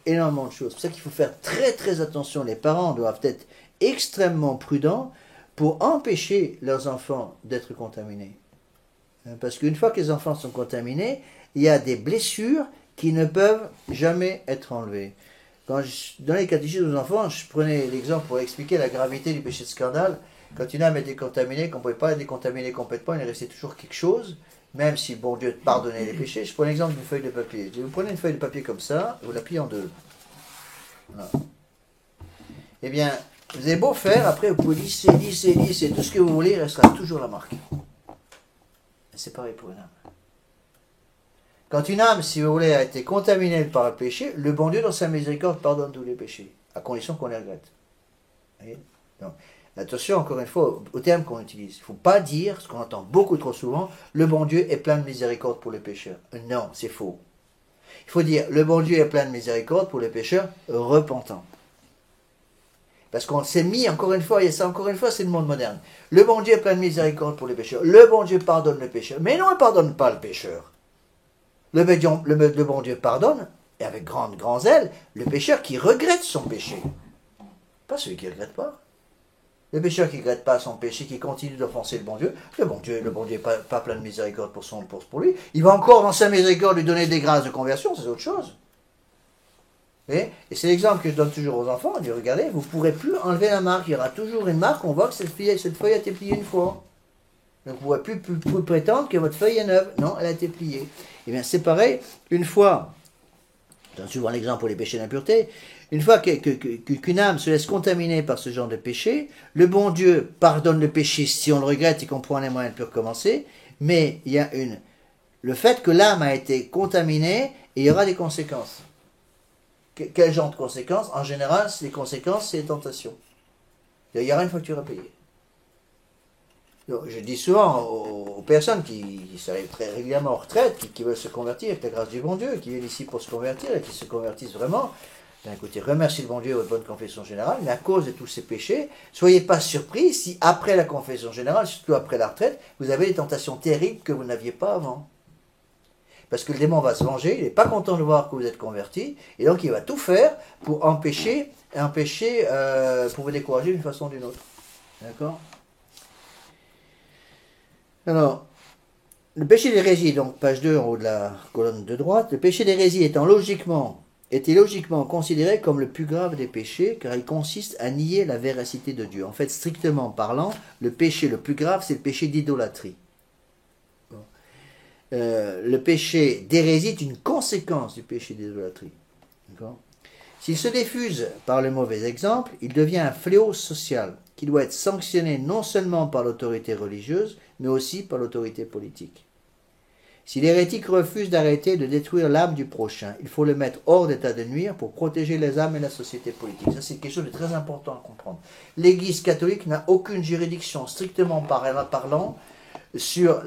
énormément de choses. C'est pour ça qu'il faut faire très très attention. Les parents doivent être extrêmement prudents pour empêcher leurs enfants d'être contaminés. Parce qu'une fois que les enfants sont contaminés, il y a des blessures qui ne peuvent jamais être enlevées. Quand je donnais les catéchismes aux enfants, je prenais l'exemple pour expliquer la gravité du péché de scandale. Quand une âme était contaminée, qu'on ne pouvait pas la décontaminer complètement, il restait toujours quelque chose, même si bon Dieu pardonnait les péchés. Je prends l'exemple d'une feuille de papier. Vous prenez une feuille de papier comme ça, vous la pliez en deux. Voilà. Eh bien, vous avez beau faire, après vous pouvez lisser, tout ce que vous voulez, il restera toujours la marque. C'est pareil pour une âme. Quand une âme, si vous voulez, a été contaminée par le péché, le bon Dieu, dans sa miséricorde, pardonne tous les péchés, à condition qu'on les regrette. Vous voyez? Donc, attention, encore une fois, au terme qu'on utilise. Il ne faut pas dire, ce qu'on entend beaucoup trop souvent, le bon Dieu est plein de miséricorde pour les pécheurs. Non, c'est faux. Il faut dire, le bon Dieu est plein de miséricorde pour les pécheurs repentants. Parce qu'on s'est mis, encore une fois, et ça encore une fois, c'est le monde moderne. Le bon Dieu est plein de miséricorde pour les pécheurs. Le bon Dieu pardonne le pécheur. Mais non, il ne pardonne pas le pécheur. Le bon Dieu pardonne, et avec grand zèle, le pécheur qui regrette son péché. Pas celui qui ne regrette pas. Le pécheur qui ne regrette pas son péché, qui continue d'offenser le bon Dieu n'est pas plein de miséricorde pour lui. Il va encore, dans sa miséricorde, lui donner des grâces de conversion, c'est autre chose. Et c'est l'exemple que je donne toujours aux enfants. On dit, regardez, vous ne pourrez plus enlever la marque. Il y aura toujours une marque. On voit que cette feuille a été pliée une fois. Donc vous ne pourrez plus prétendre que votre feuille est neuve. Non, elle a été pliée. Eh bien, c'est pareil. Une fois, je donne souvent l'exemple pour les péchés d'impureté, une fois qu'une âme se laisse contaminer par ce genre de péché, le bon Dieu pardonne le péché si on le regrette et qu'on prend les moyens de recommencer, mais il y a le fait que l'âme a été contaminée, et il y aura des conséquences. Quel genre de conséquences? En général, les conséquences, c'est les tentations. Il y aura une facture à payer. Donc, je dis souvent aux personnes qui s'arrivent très régulièrement en retraite, qui veulent se convertir avec la grâce du bon Dieu, qui viennent ici pour se convertir et qui se convertissent vraiment, bien écoutez, remerciez le bon Dieu à votre bonne confession générale, mais à cause de tous ces péchés, soyez pas surpris si après la confession générale, surtout après la retraite, vous avez des tentations terribles que vous n'aviez pas avant. parce que le démon va se venger, il n'est pas content de voir que vous êtes converti, et donc il va tout faire pour empêcher pour vous décourager d'une façon ou d'une autre. D'accord? Alors, le péché d'hérésie, donc page 2 en haut de la colonne de droite, le péché d'hérésie était logiquement considéré comme le plus grave des péchés, car il consiste à nier la véracité de Dieu. En fait, strictement parlant, le péché le plus grave, c'est le péché d'idolâtrie. Le péché d'hérésie est une conséquence du péché d'idolâtrie. S'il se diffuse par le mauvais exemple, il devient un fléau social qui doit être sanctionné non seulement par l'autorité religieuse, mais aussi par l'autorité politique. Si l'hérétique refuse d'arrêter de détruire l'âme du prochain, il faut le mettre hors d'état de nuire pour protéger les âmes et la société politique. Ça, c'est quelque chose de très important à comprendre. L'Église catholique n'a aucune juridiction, strictement parlant, sur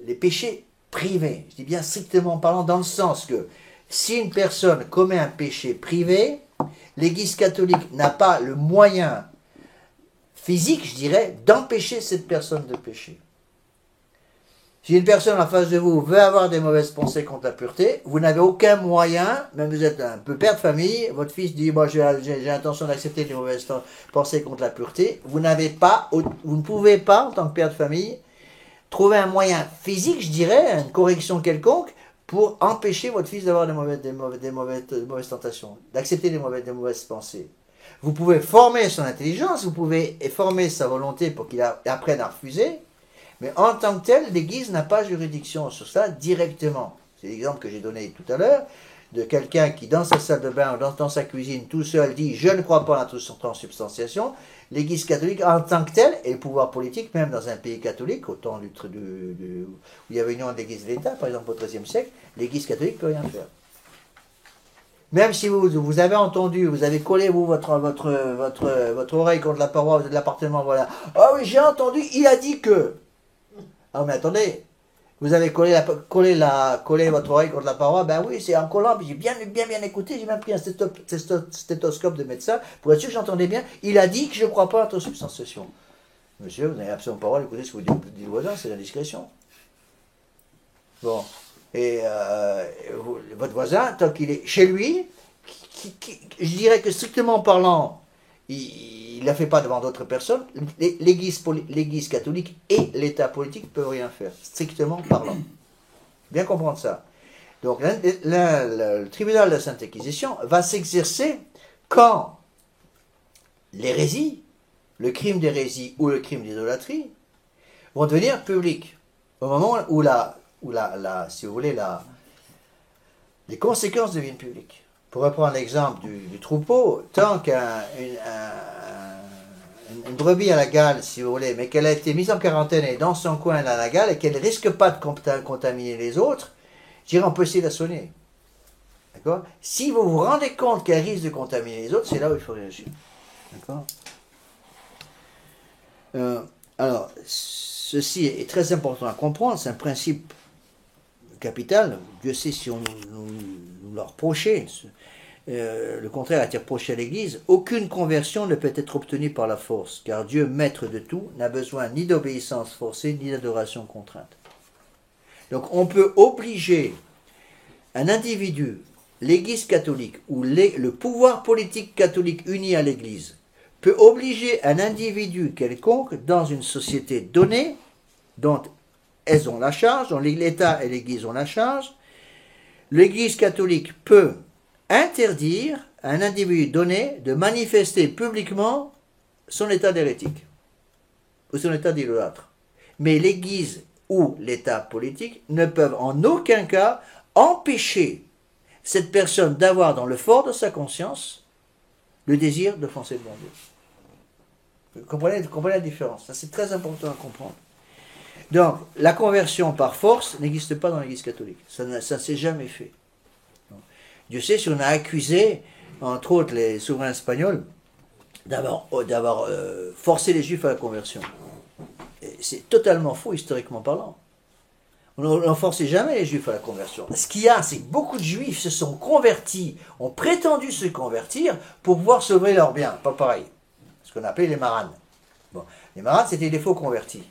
les péchés privés. Je dis bien strictement parlant dans le sens que si une personne commet un péché privé, l'Église catholique n'a pas le moyen physique, je dirais, d'empêcher cette personne de pécher. Si une personne en face de vous veut avoir des mauvaises pensées contre la pureté, vous n'avez aucun moyen, même vous êtes un peu père de famille, votre fils dit « moi j'ai l'intention d'accepter des mauvaises pensées contre la pureté », vous ne pouvez pas, en tant que père de famille, trouver un moyen physique, je dirais, une correction quelconque, pour empêcher votre fils d'avoir des mauvaises tentations, d'accepter des mauvaises pensées. Vous pouvez former son intelligence, vous pouvez former sa volonté pour qu'il apprenne à refuser, mais en tant que tel, l'Église n'a pas juridiction sur ça directement. C'est l'exemple que j'ai donné tout à l'heure, de quelqu'un qui, dans sa salle de bain ou dans sa cuisine, tout seul, dit « je ne crois pas à la transubstantiation ». L'Église catholique, en tant que telle, et le pouvoir politique, même dans un pays catholique, au temps où il y avait une union de l'Église et de l'État, par exemple au XIIIe siècle, l'Église catholique ne peut rien faire. Même si vous avez entendu, vous avez collé votre oreille contre la paroi de l'appartement, voilà. « Ah oui, j'ai entendu, il a dit que... » Ah mais attendez, vous avez collé votre oreille contre la paroi, ben oui, c'est en collant, puis j'ai bien écouté, j'ai même pris un stéthoscope de médecin pour être sûr que j'entendais bien. Il a dit que je ne crois pas à la transubstantiation. Monsieur, vous n'avez absolument pas le droit d'écouter ce que vous dit le voisin, c'est la discrétion. Bon, et votre voisin, tant qu'il est chez lui, je dirais que strictement parlant, il ne la fait pas devant d'autres personnes. L'Église catholique et l'État politique ne peuvent rien faire, strictement parlant. Bien comprendre ça. Donc, le tribunal de la Sainte Inquisition va s'exercer quand l'hérésie, le crime d'hérésie ou le crime d'idolâtrie vont devenir publics. Au moment où si vous voulez, les conséquences deviennent publiques. Pour reprendre l'exemple du troupeau, tant qu'une brebis à la gale, si vous voulez, mais qu'elle a été mise en quarantaine et dans son coin à la gale et qu'elle ne risque pas de contaminer les autres, je dirais on peut essayer de la soigner. D'accord? Si vous vous rendez compte qu'elle risque de contaminer les autres, c'est là où il faut réagir. D'accord? Alors, ceci est très important à comprendre, c'est un principe capital. Dieu sait si on nous l'a reproché. Le contraire a été reproché à l'Église. Aucune conversion ne peut être obtenue par la force, car Dieu, maître de tout, n'a besoin ni d'obéissance forcée, ni d'adoration contrainte. Donc on peut obliger un individu, l'Église catholique, ou le pouvoir politique catholique uni à l'Église, peut obliger un individu quelconque dans une société donnée, dont elles ont la charge, dont l'État et l'Église ont la charge. L'Église catholique peut interdire à un individu donné de manifester publiquement son état d'hérétique ou son état d'idolâtre. Mais l'Église ou l'État politique ne peuvent en aucun cas empêcher cette personne d'avoir dans le fort de sa conscience le désir de foncer le bon Dieu. Vous comprenez la différence? Ça, c'est très important à comprendre. Donc, la conversion par force n'existe pas dans l'Église catholique. Ça ne s'est jamais fait. Dieu sait si on a accusé, entre autres, les souverains espagnols d'avoir forcé les Juifs à la conversion. C'est totalement faux, historiquement parlant. On n'a forcé jamais les Juifs à la conversion. Ce qu'il y a, c'est que beaucoup de Juifs se sont convertis, ont prétendu se convertir pour pouvoir sauver leurs biens. Pas pareil. Ce qu'on appelait les maranes. Bon, les maranes, c'était des faux convertis.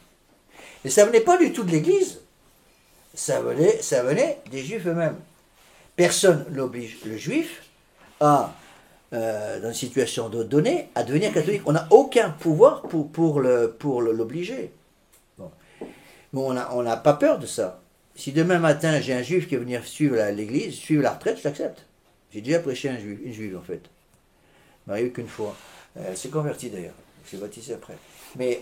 Mais ça ne venait pas du tout de l'Église. ça venait des Juifs eux-mêmes. Personne n'oblige le Juif à, dans une situation donnée, à devenir catholique. On n'a aucun pouvoir pour l'obliger. Bon. Mais on n'a pas peur de ça. Si demain matin, j'ai un Juif qui va venir suivre l'église, suivre la retraite, je l'accepte. J'ai déjà prêché une Juive, en fait. Il m'arrive qu'une fois. Elle s'est convertie, d'ailleurs. Elle s'est baptisée après. Mais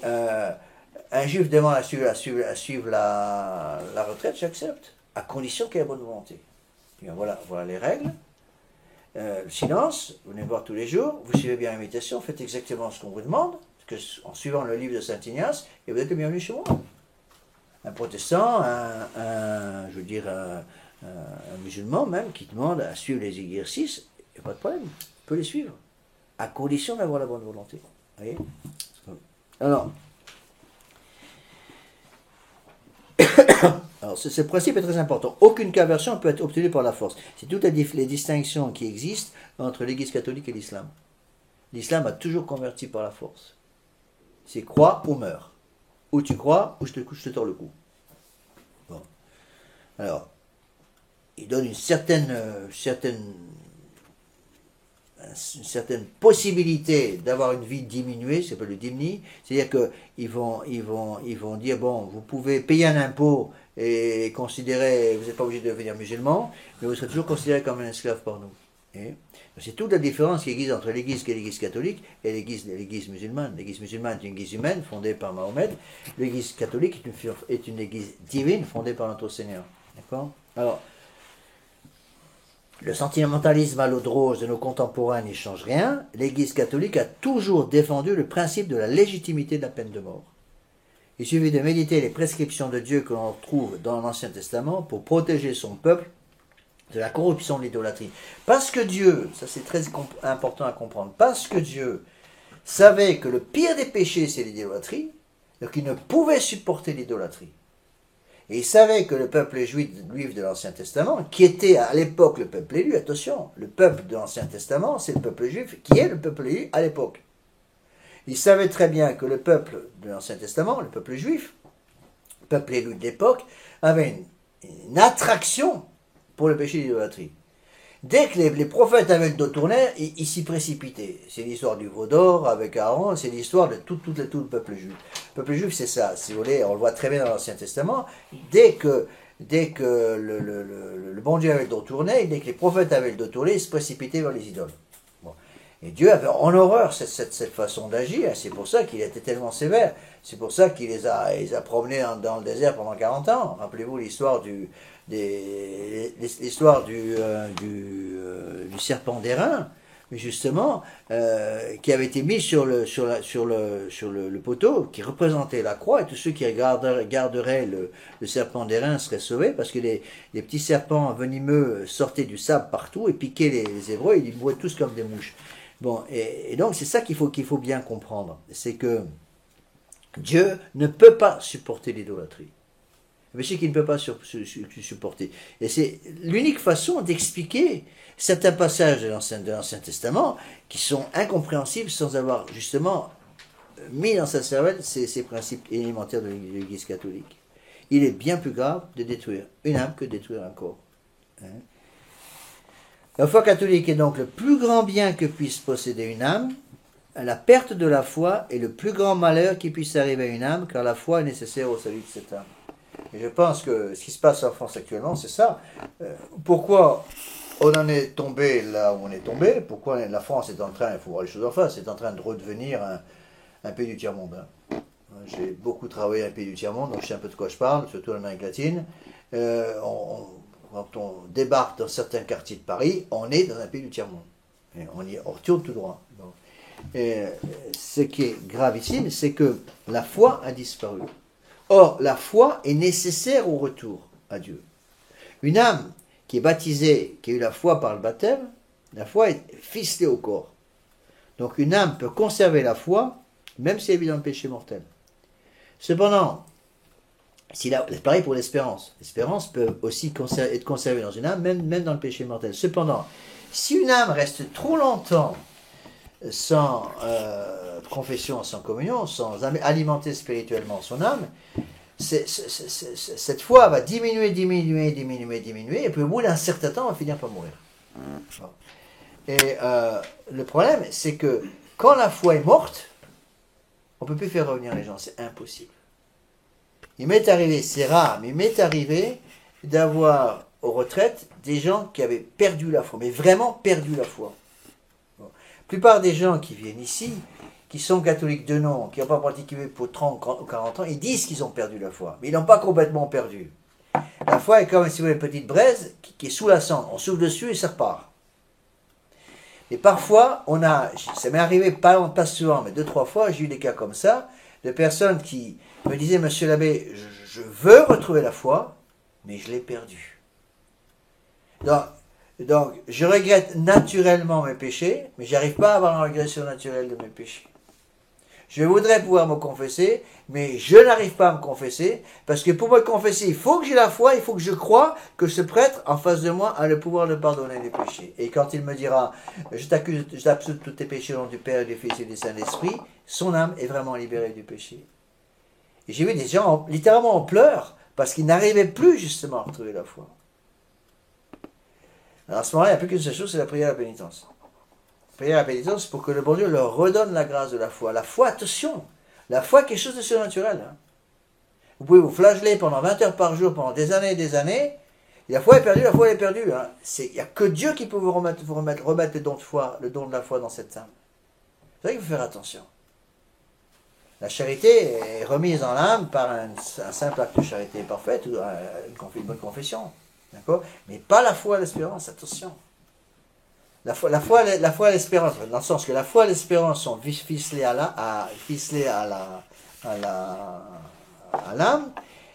un Juif demande à suivre la retraite, j'accepte. À condition qu'il ait la bonne volonté. Bien, voilà les règles. Le silence, vous venez voir tous les jours, vous suivez bien l'invitation, faites exactement ce qu'on vous demande, en suivant le livre de Saint Ignace, et vous êtes le bienvenu chez moi. Un protestant, un musulman même, qui demande à suivre les exercices, il n'y a pas de problème, il peut les suivre, à condition d'avoir la bonne volonté. Vous voyez ? Alors, ce principe est très important. Aucune conversion peut être obtenue par la force. C'est toutes les distinctions qui existent entre l'Église catholique et l'islam. L'islam a toujours converti par la force. C'est crois ou meurs. Ou tu crois, ou je te tords le cou. Bon. Alors, il donne une certaine possibilité d'avoir une vie diminuée, c'est pas le dimni, c'est-à-dire qu'ils vont dire, bon, vous pouvez payer un impôt et considérer, vous n'êtes pas obligé de devenir musulman, mais vous serez toujours considéré comme un esclave par nous. C'est toute la différence qui existe entre l'Église qui est l'Église catholique et l'Église musulmane. L'Église musulmane est une Église humaine fondée par Mahomet, l'Église catholique est une Église divine fondée par notre Seigneur. D'accord ? Alors, le sentimentalisme à l'eau de rose de nos contemporains n'y change rien. L'Église catholique a toujours défendu le principe de la légitimité de la peine de mort. Il suffit de méditer les prescriptions de Dieu que l'on trouve dans l'Ancien Testament pour protéger son peuple de la corruption de l'idolâtrie. Parce que Dieu, ça c'est très important à comprendre, parce que Dieu savait que le pire des péchés c'est l'idolâtrie, donc il ne pouvait supporter l'idolâtrie. Et il savait que le peuple juif de l'Ancien Testament, qui était à l'époque le peuple élu, attention, le peuple de l'Ancien Testament, c'est le peuple juif qui est le peuple élu à l'époque. Il savait très bien que le peuple de l'Ancien Testament, le peuple juif, le peuple élu de l'époque, avait une attraction pour le péché d'idolâtrie. Dès que les prophètes avaient le dos tourné, ils s'y précipitaient. C'est l'histoire du veau d'or avec Aaron, c'est l'histoire de tout le peuple juif. Le peuple juif, c'est ça, si vous voulez, on le voit très bien dans l'Ancien Testament. Dès que le bon Dieu avait le dos tourné, dès que les prophètes avaient le dos tourné, ils se précipitaient vers les idoles. Bon. Et Dieu avait en horreur cette façon d'agir, c'est pour ça qu'il était tellement sévère. C'est pour ça qu'il les a promenés dans le désert pendant 40 ans. Rappelez-vous l'histoire du serpent d'airain, mais justement, qui avait été mis sur le poteau, qui représentait la croix, et tous ceux qui garderaient le serpent d'airain seraient sauvés, parce que les petits serpents venimeux sortaient du sable partout et piquaient les Hébreux, et ils mouaient tous comme des mouches. Bon, et donc c'est ça qu'il faut bien comprendre, c'est que Dieu ne peut pas supporter l'idolâtrie. Mais c'est qu'il ne peut pas supporter. Et c'est l'unique façon d'expliquer certains passages de l'Ancien Testament qui sont incompréhensibles sans avoir justement mis dans sa cervelle ces principes élémentaires de l'Église catholique. Il est bien plus grave de détruire une âme que de détruire un corps. La foi catholique est donc le plus grand bien que puisse posséder une âme. La perte de la foi est le plus grand malheur qui puisse arriver à une âme, car la foi est nécessaire au salut de cette âme. Et je pense que ce qui se passe en France actuellement, c'est ça. Pourquoi on en est tombé là où on est tombé? Pourquoi la France est en train, il faut voir les choses en face, est en train de redevenir un pays du tiers-monde. J'ai beaucoup travaillé dans un pays du tiers-monde, donc je sais un peu de quoi je parle, surtout en Amérique latine. Quand on débarque dans certains quartiers de Paris, on est dans un pays du tiers-monde. Et on retourne tout droit. Donc, ce qui est gravissime, c'est que la foi a disparu. Or, la foi est nécessaire au retour à Dieu. Une âme qui est baptisée, qui a eu la foi par le baptême, la foi est ficelée au corps. Donc une âme peut conserver la foi, même si elle vit dans le péché mortel. Cependant, c'est pareil pour l'espérance. L'espérance peut aussi être conservée dans une âme, même dans le péché mortel. Cependant, si une âme reste trop longtemps sans confession, sans communion, sans alimenter spirituellement son âme, cette foi va diminuer, et puis au bout d'un certain temps, on va finir par mourir. Bon. Et le problème, c'est que quand la foi est morte, on ne peut plus faire revenir les gens, c'est impossible. Il m'est arrivé, c'est rare, mais il m'est arrivé d'avoir aux retraites des gens qui avaient perdu la foi, mais vraiment perdu la foi. Bon. La plupart des gens qui viennent ici, qui sont catholiques de nom, qui n'ont pas pratiqué pour 30 ou 40 ans, ils disent qu'ils ont perdu la foi, mais ils n'ont pas complètement perdu. La foi est comme si vous avez une petite braise qui est sous la cendre, on souffle dessus et ça repart. Et parfois, ça m'est arrivé pas souvent, mais 2-3 fois, j'ai eu des cas comme ça, de personnes qui me disaient, monsieur l'abbé, je veux retrouver la foi, mais je l'ai perdue. Donc, je regrette naturellement mes péchés, mais je n'arrive pas à avoir un regret surnaturel de mes péchés. Je voudrais pouvoir me confesser, mais je n'arrive pas à me confesser, parce que pour me confesser, il faut que j'ai la foi, il faut que je croie que ce prêtre en face de moi a le pouvoir de pardonner les péchés. Et quand il me dira, je t'absous tous tes péchés au nom du Père et du Fils et du Saint-Esprit, son âme est vraiment libérée du péché. Et j'ai vu des gens littéralement en pleurs, parce qu'ils n'arrivaient plus justement à retrouver la foi. Alors à ce moment-là, il n'y a plus qu'une seule chose, c'est la prière à la pénitence. La prière à la pénitence pour que le bon Dieu leur redonne la grâce de la foi. La foi, attention, la foi est quelque chose de surnaturel. Hein. Vous pouvez vous flageller pendant 20 heures par jour, pendant des années et des années, et la foi est perdue, la foi elle est perdue. Hein. Il n'y a que Dieu qui peut vous remettre le don de foi, le don de la foi dans cette âme. C'est vrai qu'il faut faire attention. La charité est remise en l'âme par un simple acte de charité parfaite, ou une bonne confession. D'accord ? Mais pas la foi et l'espérance, attention. La foi et l'espérance, dans le sens que la foi et l'espérance sont ficelées à l'âme,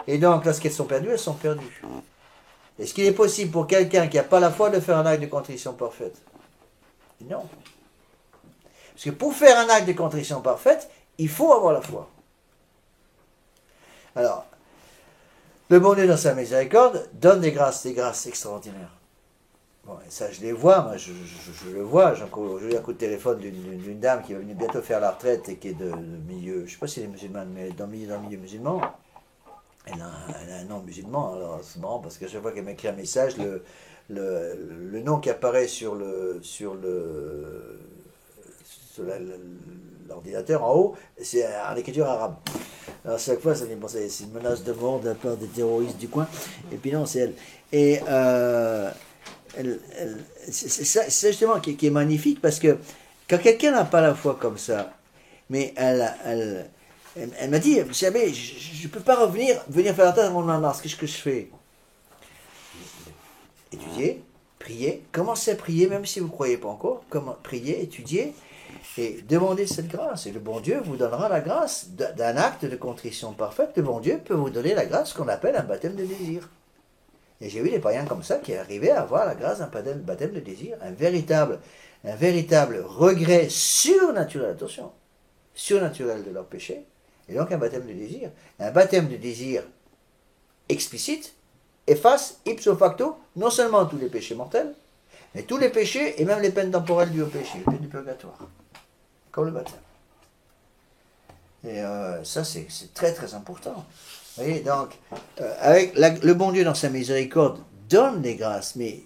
et donc lorsqu'elles sont perdues, elles sont perdues. Est-ce qu'il est possible pour quelqu'un qui n'a pas la foi de faire un acte de contrition parfaite? Non. Parce que pour faire un acte de contrition parfaite, il faut avoir la foi. Alors, le bon Dieu dans sa miséricorde donne des grâces extraordinaires. Bon, et ça je les vois, moi je le vois, j'ai eu un coup de téléphone d'une dame qui va venir bientôt faire la retraite et qui est de milieu, je ne sais pas si elle est musulmane, mais dans le milieu musulman. Elle a un nom musulman, alors c'est marrant parce que chaque fois qu'elle m'écrit un message, le nom qui apparaît sur l'ordinateur en haut, c'est en écriture arabe. Alors chaque fois, ça me dit, bon, c'est une menace de mort de la part des terroristes du coin, et puis non, c'est elle. Et c'est justement qui est magnifique, parce que quand quelqu'un n'a pas la foi comme ça, mais elle m'a dit, vous savez, je ne peux pas venir faire la tête à mon maman, qu'est-ce que je fais? Étudier, prier, commencez à prier, même si vous ne croyez pas encore, prier, étudier, et demander cette grâce. Et le bon Dieu vous donnera la grâce d'un acte de contrition parfaite. Le bon Dieu peut vous donner la grâce qu'on appelle un baptême de désir. Et j'ai eu des païens comme ça qui arrivaient à avoir la grâce d'un baptême de désir, un véritable regret surnaturel, attention, surnaturel de leur péché, et donc un baptême de désir. Un baptême de désir explicite efface ipso facto non seulement tous les péchés mortels, mais tous les péchés et même les peines temporelles dues au péché, les peines du purgatoire, comme le baptême. Et ça, c'est très très important. Vous voyez, donc, avec le bon Dieu dans sa miséricorde donne des grâces, mais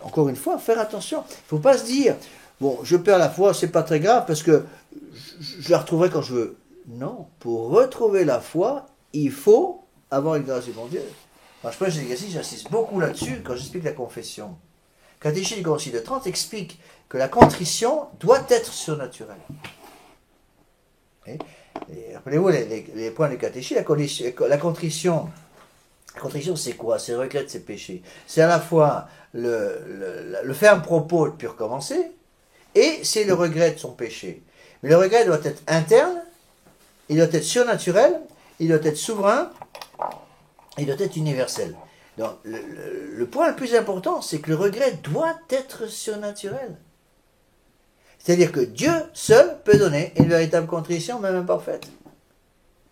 encore une fois, faire attention. Il ne faut pas se dire, bon, je perds la foi, c'est pas très grave parce que je la retrouverai quand je veux. Non, pour retrouver la foi, il faut avoir une grâce du bon Dieu. Moi, je pense que j'insiste beaucoup là-dessus quand j'explique la confession. Catéchisme du Concile de Trente explique que la contrition doit être surnaturelle. Et rappelez-vous les points du catéchisme, la contrition, c'est quoi? C'est le regret de ses péchés. C'est à la fois le ferme propos de plus recommencer, et c'est le regret de son péché. Mais le regret doit être interne, il doit être surnaturel, il doit être souverain, il doit être universel. Donc, le point le plus important, c'est que le regret doit être surnaturel. C'est-à-dire que Dieu seul peut donner une véritable contrition, même imparfaite.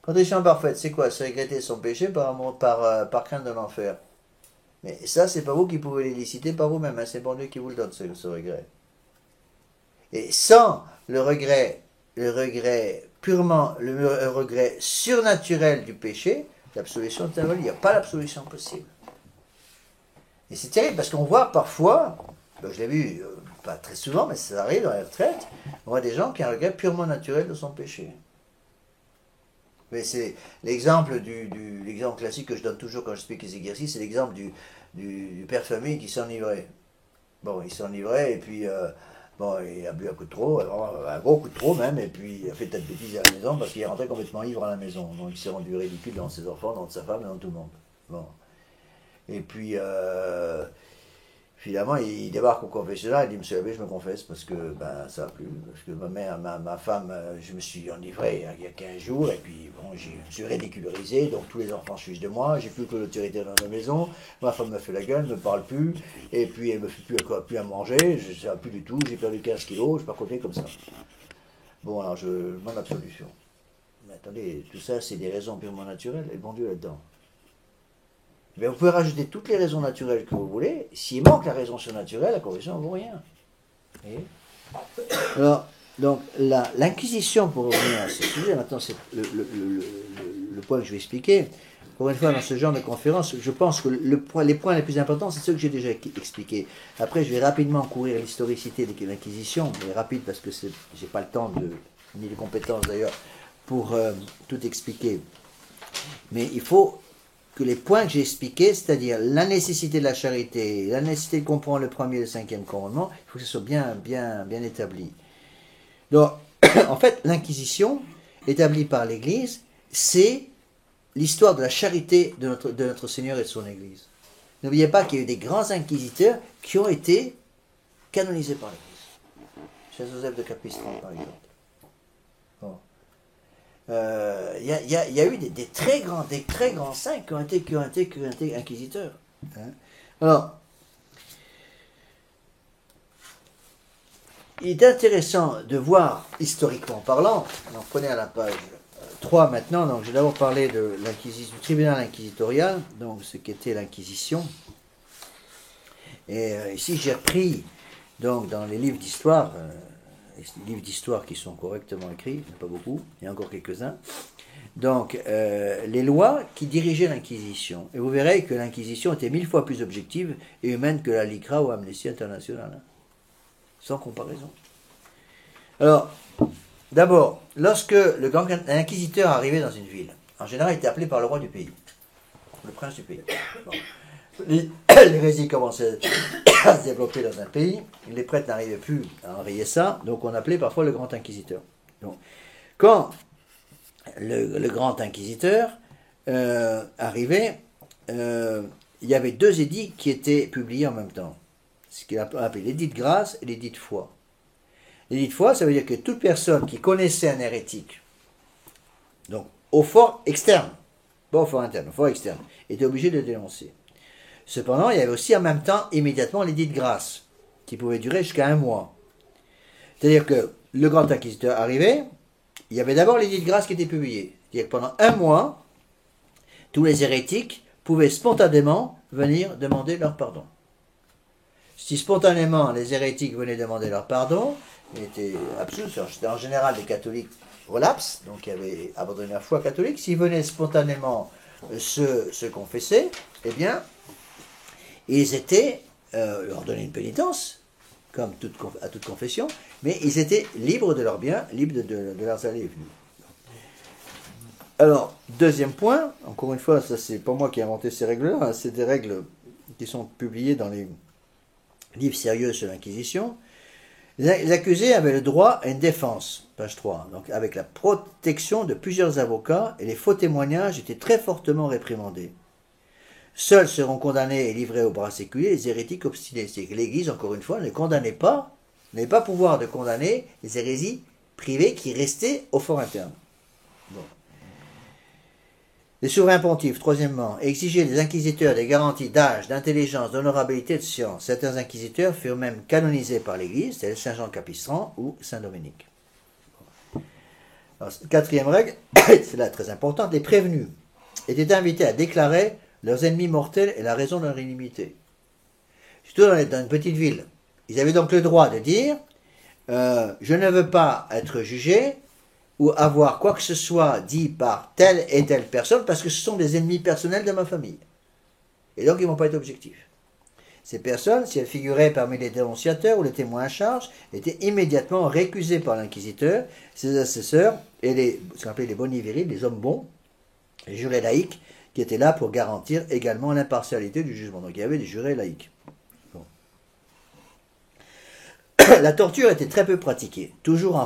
Contrition imparfaite, c'est quoi? C'est regretter son péché par crainte de l'enfer. Mais ça, c'est pas vous qui pouvez l'éliciter par vous-même, hein, c'est bon Dieu qui vous le donne, ce regret. Et sans le regret purement le regret surnaturel du péché, l'absolution est invalide. Il n'y a pas l'absolution possible. Et c'est terrible parce qu'on voit parfois, je l'ai vu pas très souvent, mais ça arrive dans les retraites, on voit des gens qui ont un regret purement naturel de son péché. Mais c'est l'exemple l'exemple classique que je donne toujours quand j'explique les exercices, c'est l'exemple du père de famille qui s'enivrait. Bon, il s'enivrait et puis il a bu un coup de trop, un gros coup de trop même, et puis il a fait tas de bêtises à la maison parce qu'il est rentré complètement ivre à la maison. Donc il s'est rendu ridicule devant ses enfants, devant sa femme et devant tout le monde. Bon. Et puis, finalement, il débarque au confessionnal, il dit, Monsieur l'abbé, je me confesse parce que ça va plus, parce que ma femme, je me suis enivré il y a 15 jours, et puis bon, je me suis ridiculisé, donc tous les enfants suivent de moi, j'ai plus que l'autorité dans la maison, ma femme me fait la gueule, ne me parle plus, et puis elle me fait plus à manger, je ne sais plus du tout, j'ai perdu 15 kilos, je ne peux pas continuer comme ça. Bon, alors je demande l'absolution. Mais attendez, tout ça, c'est des raisons purement naturelles, et le bon Dieu là-dedans. Mais vous pouvez rajouter toutes les raisons naturelles que vous voulez. S'il manque la raison surnaturelle, la conversion ne vaut rien. Alors, donc, l'inquisition, pour revenir à ce sujet, maintenant c'est le point que je vais expliquer. Encore une fois, dans ce genre de conférence, je pense que les points les plus importants, c'est ceux que j'ai déjà expliqués. Après, je vais rapidement courir l'historicité de l'inquisition, mais rapide parce que je n'ai pas le temps, ni les compétences d'ailleurs, pour tout expliquer. Mais il faut que les points que j'ai expliqués, c'est-à-dire la nécessité de la charité, la nécessité de comprendre le premier et le cinquième commandement, il faut que ce soit bien établi. Donc, en fait, l'inquisition, établie par l'Église, c'est l'histoire de la charité de notre Seigneur et de son Église. N'oubliez pas qu'il y a eu des grands inquisiteurs qui ont été canonisés par l'Église. Saint Joseph de Capistran, par exemple. Bon. Il y a eu des très grands saints qui ont été inquisiteurs. Hein. Alors, il est intéressant de voir, historiquement parlant, donc prenez à la page 3 maintenant, donc je vais d'abord parler du tribunal inquisitorial, donc ce qu'était l'Inquisition. Et ici j'ai repris, donc dans les livres d'histoire, les livres d'histoire qui sont correctement écrits, il n'y en a pas beaucoup, il y a encore quelques-uns. Donc, les lois qui dirigeaient l'Inquisition. Et vous verrez que l'Inquisition était 1000 fois plus objective et humaine que la LICRA ou Amnesty International. Hein, sans comparaison. Alors, d'abord, lorsque l'inquisiteur arrivait dans une ville, en général, il était appelé par le roi du pays, le prince du pays. Bon. L'hérésie commençait à se développer dans un pays, les prêtres n'arrivaient plus à enrayer ça, donc on appelait parfois le grand inquisiteur. Donc, quand le grand inquisiteur arrivait, il y avait 2 édits qui étaient publiés en même temps, ce qu'il appelait l'édit de grâce et l'édit de foi. L'édit de foi, ça veut dire que toute personne qui connaissait un hérétique, donc au fort externe, pas au fort interne, au fort externe, était obligé de le dénoncer. Cependant, il y avait aussi en même temps, immédiatement, l'édit de grâce, qui pouvait durer jusqu'à 1 mois. C'est-à-dire que le grand inquisiteur arrivait, il y avait d'abord l'édit de grâce qui était publié. C'est-à-dire que pendant 1 mois, tous les hérétiques pouvaient spontanément venir demander leur pardon. Si spontanément les hérétiques venaient demander leur pardon, il était absurde, c'était en général des catholiques relapses, donc qui avaient abandonné la foi catholique. S'ils venaient spontanément se confesser, eh bien, ils étaient, leur donner une pénitence, comme à toute confession, mais ils étaient libres de leurs biens, libres de leurs allées et venues. Alors, deuxième point, encore une fois, ça c'est pas moi qui ai inventé ces règles-là, hein, c'est des règles qui sont publiées dans les livres sérieux sur l'Inquisition. Les accusés avaient le droit à une défense, page 3, donc avec la protection de plusieurs avocats, et les faux témoignages étaient très fortement réprimandés. Seuls seront condamnés et livrés au bras séculier les hérétiques obstinés. C'est que l'Église, encore une fois, ne condamnait pas, n'avait pas pouvoir de condamner les hérésies privées qui restaient au fort interne. Bon. Les souverains pontifes, troisièmement, exigeaient des inquisiteurs des garanties d'âge, d'intelligence, d'honorabilité et de science. Certains inquisiteurs furent même canonisés par l'Église, tels Saint Jean Capistran ou Saint Dominique. Alors, quatrième règle, c'est là très importante, les prévenus étaient invités à déclarer leurs ennemis mortels et la raison de leur inimité. Surtout dans une petite ville. Ils avaient donc le droit de dire je ne veux pas être jugé, ou avoir quoi que ce soit dit par telle et telle personne parce que ce sont des ennemis personnels de ma famille. Et donc ils ne vont pas être objectifs. Ces personnes, si elles figuraient parmi les dénonciateurs ou les témoins à charge, étaient immédiatement récusées par l'inquisiteur, ses assesseurs et ce qu'on appelait les boni viriles, les hommes bons, les jurés laïcs, qui étaient là pour garantir également l'impartialité du jugement. Donc il y avait des jurés laïcs. Bon. La torture était très peu pratiquée, toujours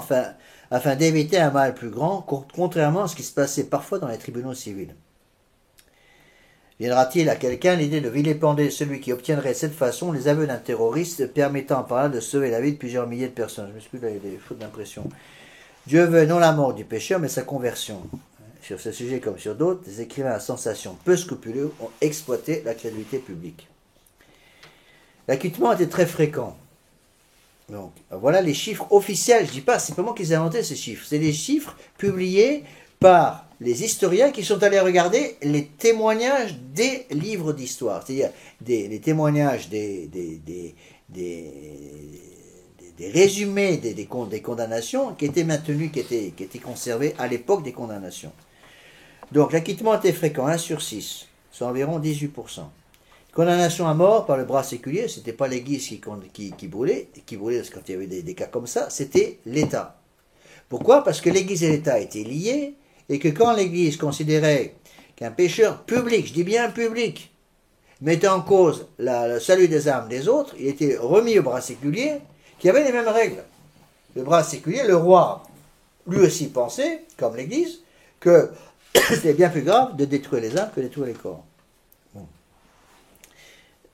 afin d'éviter un mal plus grand, contrairement à ce qui se passait parfois dans les tribunaux civils. Viendra-t-il à quelqu'un l'idée de vilipender celui qui obtiendrait de cette façon les aveux d'un terroriste, permettant par là de sauver la vie de plusieurs milliers de personnes? Je m'excuse, il y a des fautes d'impression. Dieu veut non la mort du pécheur, mais sa conversion. Sur ce sujet comme sur d'autres, des écrivains à sensation peu scrupuleux ont exploité la crédulité publique. L'acquittement était très fréquent. Donc, voilà les chiffres officiels. Je ne dis pas, c'est pas moi qui ai inventé ces chiffres. C'est les chiffres publiés par les historiens qui sont allés regarder les témoignages des livres d'histoire. C'est-à-dire les témoignages des résumés des condamnations qui étaient maintenus, qui étaient conservés à l'époque des condamnations. Donc l'acquittement était fréquent, 1 sur 6, c'est environ 18%. Condamnation à mort par le bras séculier, ce n'était pas l'Église qui brûlait, quand il y avait des cas comme ça, c'était l'État. Pourquoi? Parce que l'Église et l'État étaient liés, et que quand l'Église considérait qu'un pécheur public, je dis bien public, mettait en cause le salut des âmes des autres, il était remis au bras séculier, qui avait les mêmes règles. Le bras séculier, le roi, lui aussi pensait, comme l'Église, que c'était bien plus grave de détruire les âmes que de détruire les corps. Bon.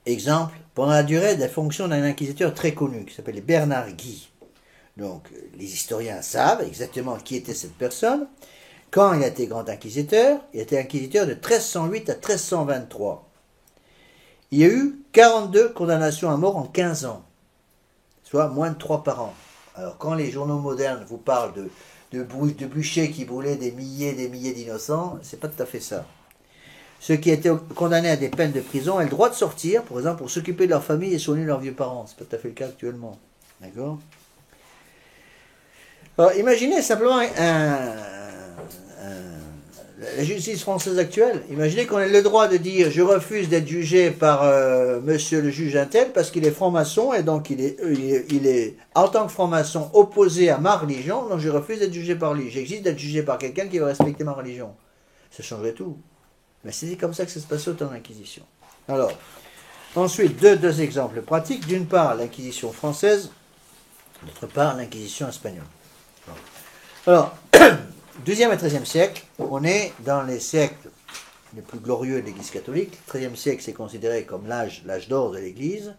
Exemple, pendant la durée de la fonction d'un inquisiteur très connu, qui s'appelait Bernard Guy. Donc, les historiens savent exactement qui était cette personne. Quand il a été grand inquisiteur, il a été inquisiteur de 1308 à 1323. Il y a eu 42 condamnations à mort en 15 ans, soit moins de 3 par an. Alors, quand les journaux modernes vous parlent de bûchers qui brûlaient des milliers d'innocents, c'est pas tout à fait ça. Ceux qui étaient condamnés à des peines de prison ont le droit de sortir, par exemple, pour s'occuper de leur famille et soigner leurs vieux parents. C'est pas tout à fait le cas actuellement. D'accord? Alors, imaginez simplement la justice française actuelle. Imaginez qu'on ait le droit de dire je refuse d'être jugé par monsieur le juge intel parce qu'il est franc-maçon et donc il est en tant que franc-maçon opposé à ma religion, donc je refuse d'être jugé par lui. J'existe d'être jugé par quelqu'un qui va respecter ma religion. Ça changerait tout. Mais c'est comme ça que ça se passait au temps de l'Inquisition. Alors, ensuite, deux exemples pratiques. D'une part, l'Inquisition française, d'autre part, l'Inquisition espagnole. Alors, 12e et 13e siècle, on est dans les siècles les plus glorieux de l'Église catholique. Le 13e siècle, c'est considéré comme l'âge d'or de l'Église.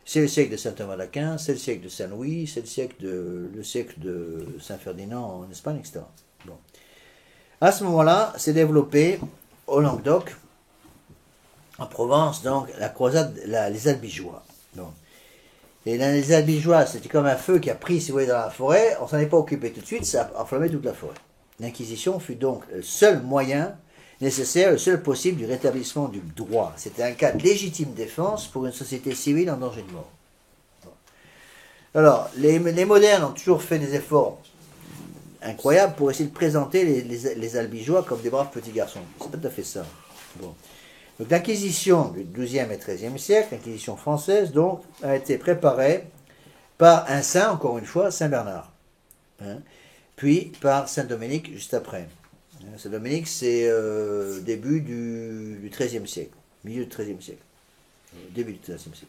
C'est le siècle de saint Thomas d'Aquin, c'est le siècle de Saint-Louis, c'est le siècle de Saint-Ferdinand en Espagne, etc. Bon. À ce moment-là, s'est développé au Languedoc, en Provence, donc la croisade, les Albigeois. Donc, et les Albigeois, c'était comme un feu qui a pris, si vous voyez, dans la forêt, on ne s'en est pas occupé tout de suite, ça a enflammé toute la forêt. L'Inquisition fut donc le seul moyen nécessaire, le seul possible du rétablissement du droit. C'était un cas de légitime défense pour une société civile en danger de mort. Alors, les modernes ont toujours fait des efforts incroyables pour essayer de présenter les Albigeois comme des braves petits garçons. C'est pas tout à fait ça. Bon. Donc l'Inquisition du XIIe et XIIIe siècle, l'Inquisition française, donc, a été préparée par un saint, encore une fois, Saint Bernard. Hein, puis par Saint Dominique juste après. Saint Dominique, c'est début du XIIIe siècle, milieu du XIIIe siècle, début du XIIIe siècle.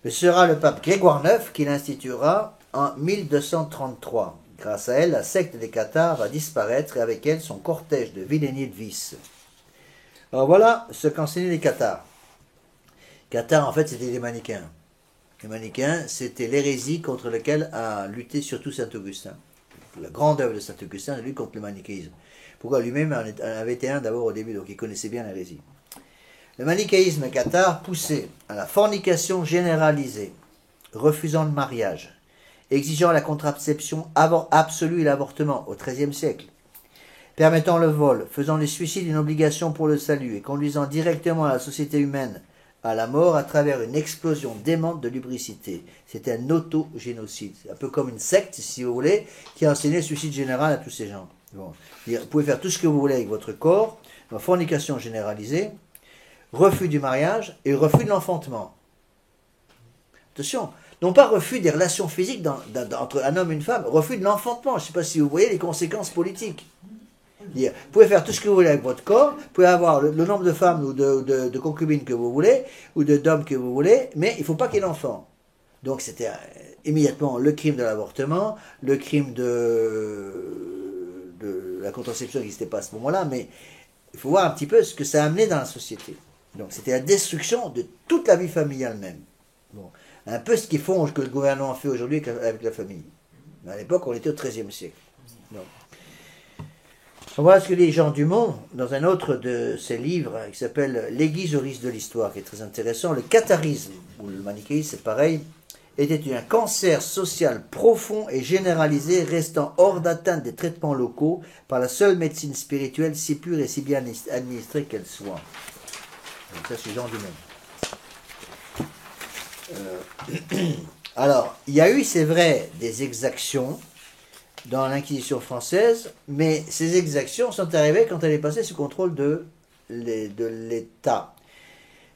Ce sera le pape Grégoire IX qui l'instituera en 1233. Grâce à elle, la secte des cathares va disparaître et avec elle son cortège de vilainie et de vices. Alors voilà ce qu'enseignaient les cathares. Les cathares, en fait, c'était des manichéens. Les manichéens, c'était l'hérésie contre laquelle a lutté surtout saint Augustin. La grande œuvre de saint Augustin, c'est lui contre le manichéisme. Pourquoi lui-même en avait été un d'abord au début, donc il connaissait bien l'hérésie. Le manichéisme cathare poussait à la fornication généralisée, refusant le mariage, exigeant la contraception absolue et l'avortement au XIIIe siècle, permettant le vol, faisant les suicides une obligation pour le salut et conduisant directement la société humaine à la mort à travers une explosion démente de lubricité. C'était un autogénocide. Un peu comme une secte, si vous voulez, qui a enseigné le suicide général à tous ces gens. Bon. Vous pouvez faire tout ce que vous voulez avec votre corps, fornication généralisée, refus du mariage et refus de l'enfantement. Attention, non pas refus des relations physiques entre un homme et une femme, refus de l'enfantement. Je ne sais pas si vous voyez les conséquences politiques. Vous pouvez faire tout ce que vous voulez avec votre corps, vous pouvez avoir le nombre de femmes ou de concubines que vous voulez, ou d'hommes que vous voulez, mais il ne faut pas qu'il y ait d'enfants. Donc c'était immédiatement le crime de l'avortement, le crime de la contraception qui n'existait pas à ce moment-là, mais il faut voir un petit peu ce que ça a amené dans la société. Donc c'était la destruction de toute la vie familiale même. Bon. Un peu ce qu'ils font, que le gouvernement fait aujourd'hui avec la famille. Mais à l'époque, on était au XIIIe siècle. Donc. On voit ce que dit Jean Dumont dans un autre de ses livres qui s'appelle L'Église au risque de l'histoire, qui est très intéressant. Le catharisme, ou le manichéisme, c'est pareil, était un cancer social profond et généralisé, restant hors d'atteinte des traitements locaux par la seule médecine spirituelle, si pure et si bien administrée qu'elle soit. Donc ça, c'est Jean Dumont. Alors, il y a eu, c'est vrai, des exactions dans l'Inquisition française, mais ces exactions sont arrivées quand elle est passée sous contrôle de l'État.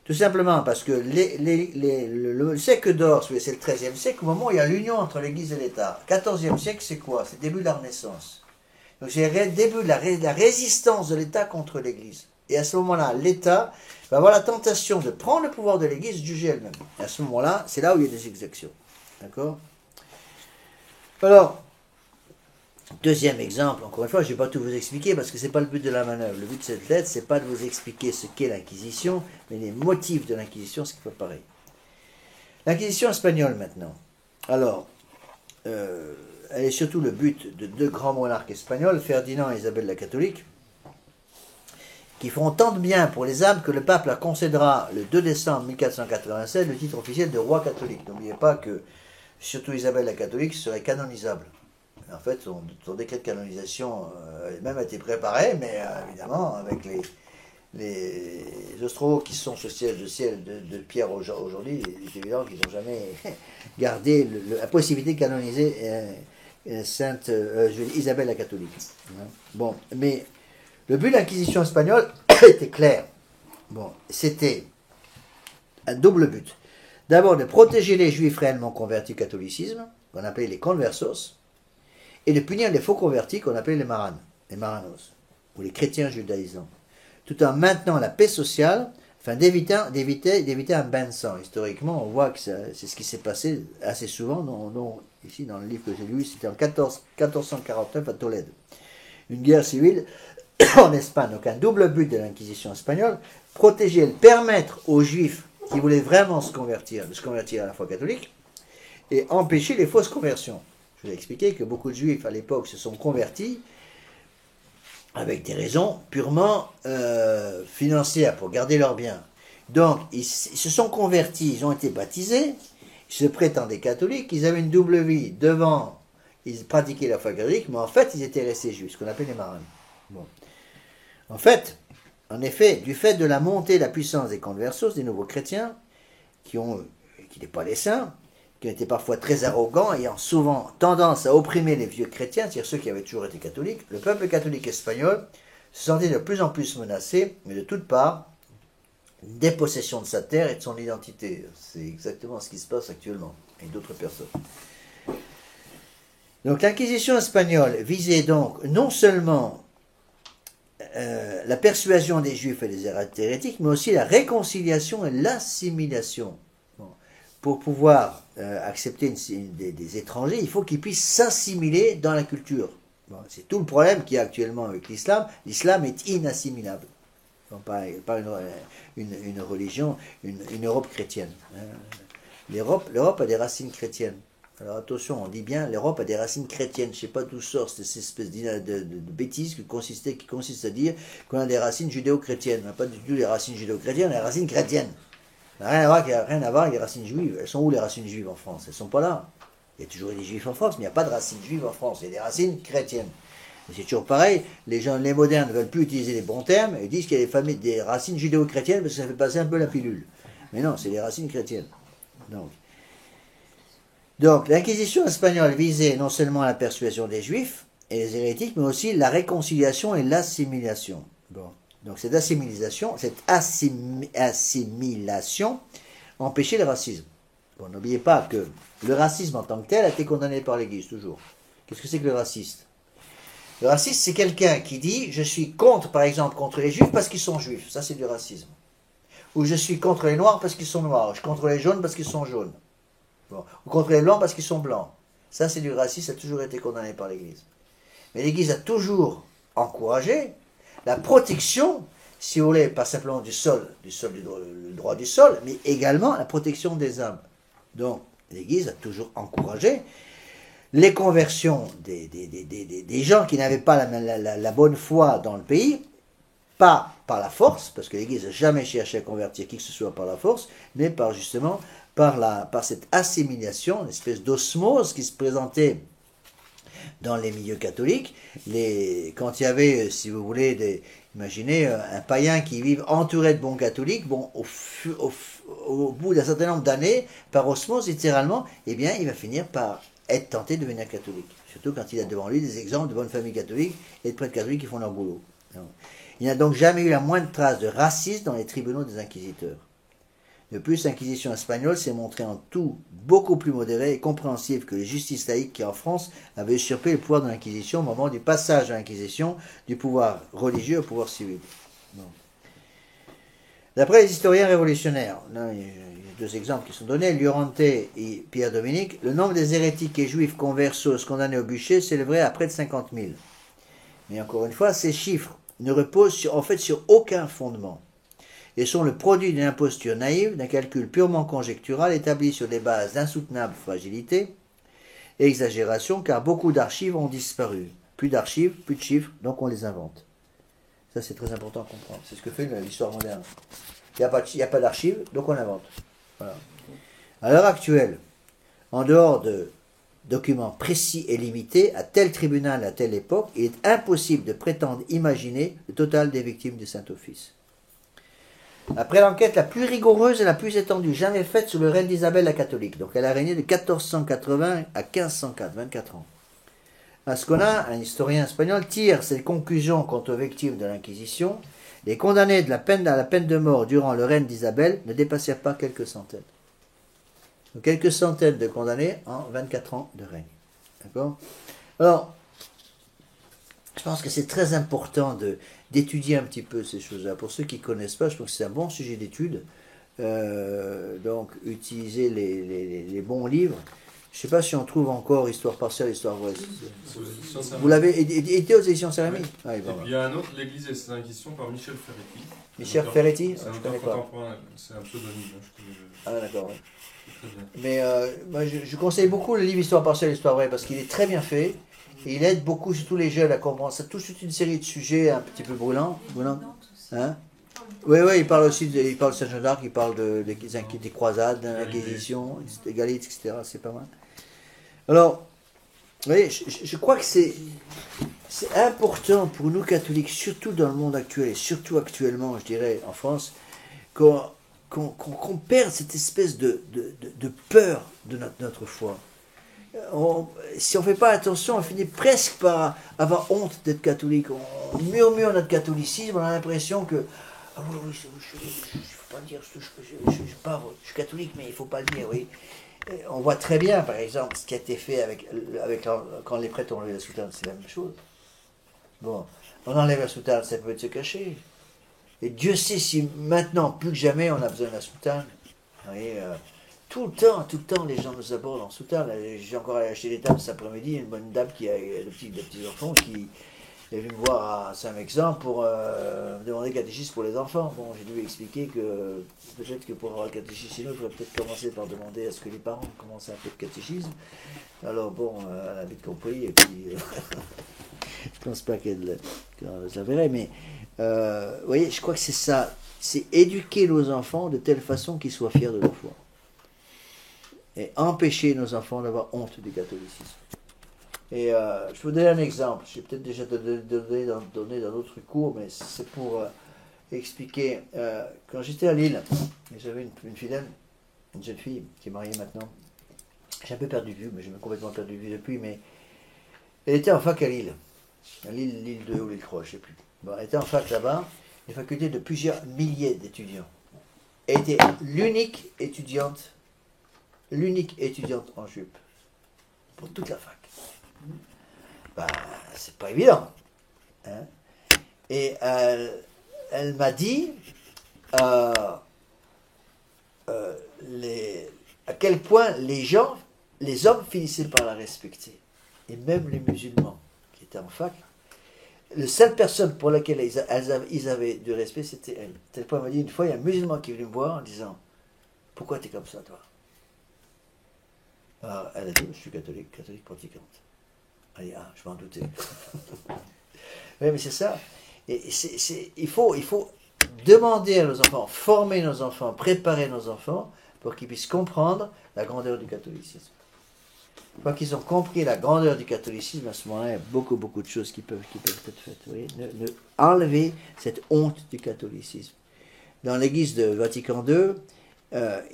Tout simplement parce que le siècle d'or, c'est le XIIIe siècle, au moment où il y a l'union entre l'Église et l'État. XIVe siècle, c'est quoi? C'est le début de la Renaissance. Donc c'est le début de la résistance de l'État contre l'Église. Et à ce moment-là, l'État va avoir la tentation de prendre le pouvoir de l'Église, de juger elle-même. Et à ce moment-là, c'est là où il y a des exactions. D'accord? Alors, deuxième exemple, encore une fois, je ne vais pas tout vous expliquer parce que ce n'est pas le but de la manœuvre. Le but de cette lettre, ce n'est pas de vous expliquer ce qu'est l'Inquisition, mais les motifs de l'Inquisition, ce qui n'est pas pareil. L'Inquisition espagnole maintenant. Alors, elle est surtout le but de deux grands monarques espagnols, Ferdinand et Isabelle la catholique, qui feront tant de bien pour les âmes que le pape leur concédera le 2 décembre 1487 le titre officiel de roi catholique. N'oubliez pas que, surtout Isabelle la catholique, serait canonisable. En fait, son décret de canonisation même a été préparé, mais évidemment, avec les Ostrogoths qui sont ce siège de ciel de Pierre aujourd'hui, il est évident qu'ils n'ont jamais gardé la possibilité de canoniser Sainte Isabelle la catholique. Bon, mais le but de l'Inquisition espagnole était clair. Bon, c'était un double but. D'abord, de protéger les Juifs réellement convertis au catholicisme, qu'on appelait les conversos, et de punir les faux convertis qu'on appelait les maranos, ou les chrétiens judaïsants, tout en maintenant la paix sociale, afin d'éviter un bain de sang. Historiquement, on voit que c'est ce qui s'est passé assez souvent, ici dans le livre que j'ai lu, c'était en 1449 à Tolède. Une guerre civile en Espagne. Donc un double but de l'Inquisition espagnole, protéger et permettre aux Juifs qui voulaient vraiment se convertir, de se convertir à la foi catholique, et empêcher les fausses conversions. Je vous ai expliqué que beaucoup de Juifs à l'époque se sont convertis avec des raisons purement financières pour garder leurs biens. Donc ils se sont convertis, ils ont été baptisés, ils se prétendaient catholiques, ils avaient une double vie. Devant, ils pratiquaient la foi catholique, mais en fait ils étaient restés juifs, ce qu'on appelle les marins. Bon. En fait, du fait de la montée de la puissance des conversos, des nouveaux chrétiens, qui n'étaient pas les saints, qui étaient parfois très arrogants, ayant souvent tendance à opprimer les vieux chrétiens, c'est-à-dire ceux qui avaient toujours été catholiques, le peuple catholique espagnol se sentait de plus en plus menacé, mais de toutes parts, des possessions de sa terre et de son identité. C'est exactement ce qui se passe actuellement, avec d'autres personnes. Donc l'Inquisition espagnole visait donc non seulement la persuasion des Juifs et des hérétiques, mais aussi la réconciliation et l'assimilation. Bon. Pour pouvoir accepter des étrangers, il faut qu'ils puissent s'assimiler dans la culture. Bon, c'est tout le problème qu'il y a actuellement avec l'islam. L'islam est inassimilable. Bon, pas une religion, une Europe chrétienne. L'Europe a des racines chrétiennes. Alors attention, on dit bien, l'Europe a des racines chrétiennes. Je ne sais pas d'où sort cette espèce de bêtise qui consiste à dire qu'on a des racines judéo-chrétiennes. On n'a pas du tout les racines judéo-chrétiennes, on a des racines chrétiennes. Ça n'a rien à voir avec les racines juives. Elles sont où les racines juives en France? Elles ne sont pas là. Il y a toujours eu des juifs en France, mais il n'y a pas de racines juives en France. Il y a des racines chrétiennes. Et c'est toujours pareil, les modernes ne veulent plus utiliser les bons termes, ils disent qu'il y a des racines judéo-chrétiennes parce que ça fait passer un peu la pilule. Mais non, c'est les racines chrétiennes. Donc l'Inquisition espagnole visait non seulement la persuasion des Juifs et les hérétiques, mais aussi la réconciliation et l'assimilation. Bon. Donc cette assimilation empêchait le racisme. Bon, n'oubliez pas que le racisme en tant que tel a été condamné par l'Église, toujours. Qu'est-ce que c'est que le raciste? Le raciste, c'est quelqu'un qui dit « je suis contre, par exemple, contre les Juifs parce qu'ils sont Juifs ». Ça, c'est du racisme. Ou « je suis contre les Noirs parce qu'ils sont Noirs ». Je suis contre les Jaunes parce qu'ils sont jaunes. Bon. Ou contre les Blancs parce qu'ils sont Blancs. Ça, c'est du racisme, ça a toujours été condamné par l'Église. Mais l'Église a toujours encouragé la protection, si vous voulez, pas simplement du droit du sol, mais également la protection des âmes. Donc, l'Église a toujours encouragé les conversions des gens qui n'avaient pas la bonne foi dans le pays, pas par la force, parce que l'Église n'a jamais cherché à convertir qui que ce soit par la force, mais justement par cette assimilation, une espèce d'osmose qui se présentait dans les milieux catholiques. Quand il y avait, si vous voulez, imaginez un païen qui vit entouré de bons catholiques, bon, au bout d'un certain nombre d'années, par osmose littéralement, eh bien, il va finir par être tenté de devenir catholique. Surtout quand il a devant lui des exemples de bonnes familles catholiques et de prêtres catholiques qui font leur boulot. Il n'y a donc jamais eu la moindre trace de racisme dans les tribunaux des inquisiteurs. De plus, l'Inquisition espagnole s'est montrée en tout beaucoup plus modérée et compréhensive que les justices laïques qui, en France, avaient usurpé le pouvoir de l'Inquisition au moment du passage de l'Inquisition du pouvoir religieux au pouvoir civil. Bon. D'après les historiens révolutionnaires, là, il y a deux exemples qui sont donnés, Llorente et Pierre Dominique, le nombre des hérétiques et juifs conversos condamnés au bûcher s'élèverait à près de 50 000. Mais encore une fois, ces chiffres ne reposent sur aucun fondement et sont le produit d'une imposture naïve, d'un calcul purement conjectural établi sur des bases d'insoutenable fragilité et exagération, car beaucoup d'archives ont disparu. Plus d'archives, plus de chiffres, donc on les invente. Ça, c'est très important à comprendre. C'est ce que fait l'histoire moderne. Il n'y a pas d'archives, donc on invente. Voilà. À l'heure actuelle, en dehors de documents précis et limités, à tel tribunal, à telle époque, il est impossible de prétendre imaginer le total des victimes du Saint-Office. Après l'enquête la plus rigoureuse et la plus étendue jamais faite sous le règne d'Isabelle la catholique, donc elle a régné de 1480 à 1504, 24 ans. Ascona, un historien espagnol, tire ses conclusions quant aux victimes de l'Inquisition. Les condamnés à la peine de mort durant le règne d'Isabelle ne dépassèrent pas quelques centaines. Donc quelques centaines de condamnés en 24 ans de règne. D'accord ? Alors, je pense que c'est très important d'étudier un petit peu ces choses-là. Pour ceux qui ne connaissent pas, je pense que c'est un bon sujet d'étude. Donc, utiliser les bons livres. Je ne sais pas si on trouve encore Histoire partielle, Histoire vraie. Vous l'avez édité aux éditions Saint-Rémy. Ah, et puis il y a un autre, L'Église et ses inquisitions, par Michel Ferretti. Michel Ferretti, c'est un auteur contemporain, c'est un pseudonyme. Ah d'accord, oui. Mais moi, je conseille beaucoup le livre Histoire partielle, Histoire vraie, parce qu'il est très bien fait. Et il aide beaucoup, surtout les jeunes, à comprendre. Ça touche toute une série de sujets un petit peu brûlants. Hein? Oui, il parle aussi il parle de Saint-Jean d'Arc, il parle des croisades, de l'Inquisition, des Galites, etc. C'est pas mal. Alors, vous voyez, je crois que c'est important pour nous catholiques, surtout dans le monde actuel, et surtout actuellement, je dirais, en France, qu'on perde cette espèce de peur de notre foi. Si on ne fait pas attention, on finit presque par avoir honte d'être catholique. On murmure notre catholicisme, on a l'impression que ah oui, il ne faut pas dire, je suis catholique, mais il ne faut pas le dire, oui. On voit très bien, par exemple, ce qui a été fait quand les prêtres ont enlevé la soutane, c'est la même chose. Bon, on enlève la soutane, ça peut être se cacher. Et Dieu sait si maintenant, plus que jamais, on a besoin de la soutane. Vous voyez, tout le temps, les gens nous abordent en soutane. J'ai encore allé acheter des tables cet après-midi, une bonne dame qui a de petits enfants qui est venue me voir à Saint-Mexan pour me demander catéchisme pour les enfants. Bon, j'ai dû lui expliquer que peut-être que pour avoir le catéchisme chez nous, il faudrait peut-être commencer par demander à ce que les parents commencent un peu de catéchisme. Alors bon, elle a vite compris, et puis je pense pas qu'elle la verrait, mais vous voyez, je crois que c'est ça. C'est éduquer nos enfants de telle façon qu'ils soient fiers de leur foi. Et empêcher nos enfants d'avoir honte du catholicisme. Et je vous donne un exemple. J'ai peut-être déjà donné dans d'autres cours, mais c'est pour expliquer, quand j'étais à Lille, j'avais une fidèle, une jeune fille qui est mariée maintenant. J'ai un peu perdu de vue, mais j'ai complètement perdu de vue depuis, mais elle était en fac à Lille. À Lille, Lille 2 ou Lille 3, je ne sais plus. Bon, elle était en fac là-bas, une faculté de plusieurs milliers d'étudiants. Elle était l'unique étudiante en jupe pour toute la fac. Ben, c'est pas évident. Hein? Et elle m'a dit à quel point les hommes finissaient par la respecter. Et même les musulmans qui étaient en fac, la seule personne pour laquelle ils avaient du respect, c'était elle. Tel point, elle m'a dit, une fois, il y a un musulman qui est venu me voir en disant, pourquoi tu es comme ça, toi? Alors, elle a dit, je suis catholique pratiquante. Elle a dit, ah, je m'en doutais. Oui, mais c'est ça. Et il faut demander à nos enfants, former nos enfants, préparer nos enfants pour qu'ils puissent comprendre la grandeur du catholicisme. Une fois qu'ils ont compris la grandeur du catholicisme, à ce moment-là, il y a beaucoup de choses qui peuvent être faites. Vous voyez, enlever cette honte du catholicisme. Dans l'église de Vatican II,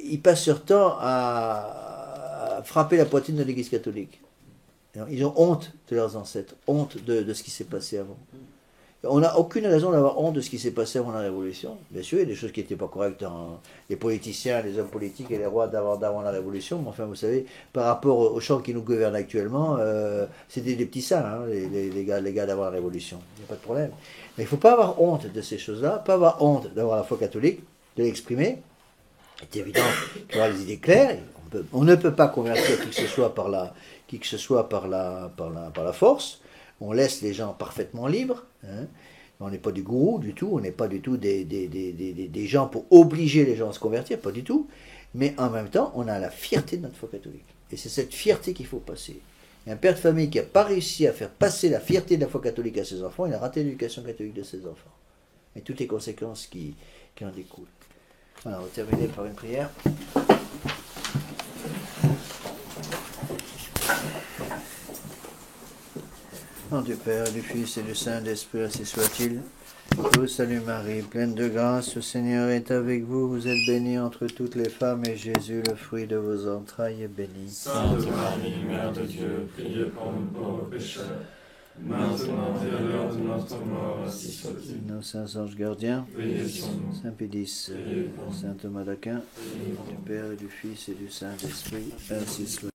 ils passent leur temps à frapper la poitrine de l'église catholique. Alors, ils ont honte de leurs ancêtres, honte de ce qui s'est passé avant. On n'a aucune raison d'avoir honte de ce qui s'est passé avant la Révolution. Bien sûr, il y a des choses qui n'étaient pas correctes dans les politiciens, les hommes politiques et les rois d'avant la Révolution. Mais enfin, vous savez, par rapport aux gens qui nous gouvernent actuellement, c'est des petits saints, hein, les gars d'avant la Révolution. Il n'y a pas de problème. Mais il ne faut pas avoir honte de ces choses-là, pas avoir honte d'avoir la foi catholique, de l'exprimer. C'est évident qu'il y aura des idées claires. On ne peut pas convertir qui que ce soit par la force. On laisse les gens parfaitement libres. Hein. On n'est pas du gourou du tout. On n'est pas du tout des gens pour obliger les gens à se convertir. Pas du tout. Mais en même temps, on a la fierté de notre foi catholique. Et c'est cette fierté qu'il faut passer. Il y a un père de famille qui n'a pas réussi à faire passer la fierté de la foi catholique à ses enfants. Il a raté l'éducation catholique de ses enfants. Et toutes les conséquences qui en découlent. Alors, on va terminer par une prière. Nom du Père, du Fils et du Saint-Esprit, ainsi soit-il. Vous salue Marie, pleine de grâce, le Seigneur est avec vous. Vous êtes bénie entre toutes les femmes, et Jésus, le fruit de vos entrailles, est béni. Sainte Marie, Mère de Dieu, priez pour nous pauvres pécheurs, maintenant et à l'heure de notre mort, ainsi soit-il. Nos saints anges gardiens, Priez sur nous. Saint Pédis, Saint Thomas d'Aquin, du Père et du Fils et du Saint-Esprit, ainsi soit.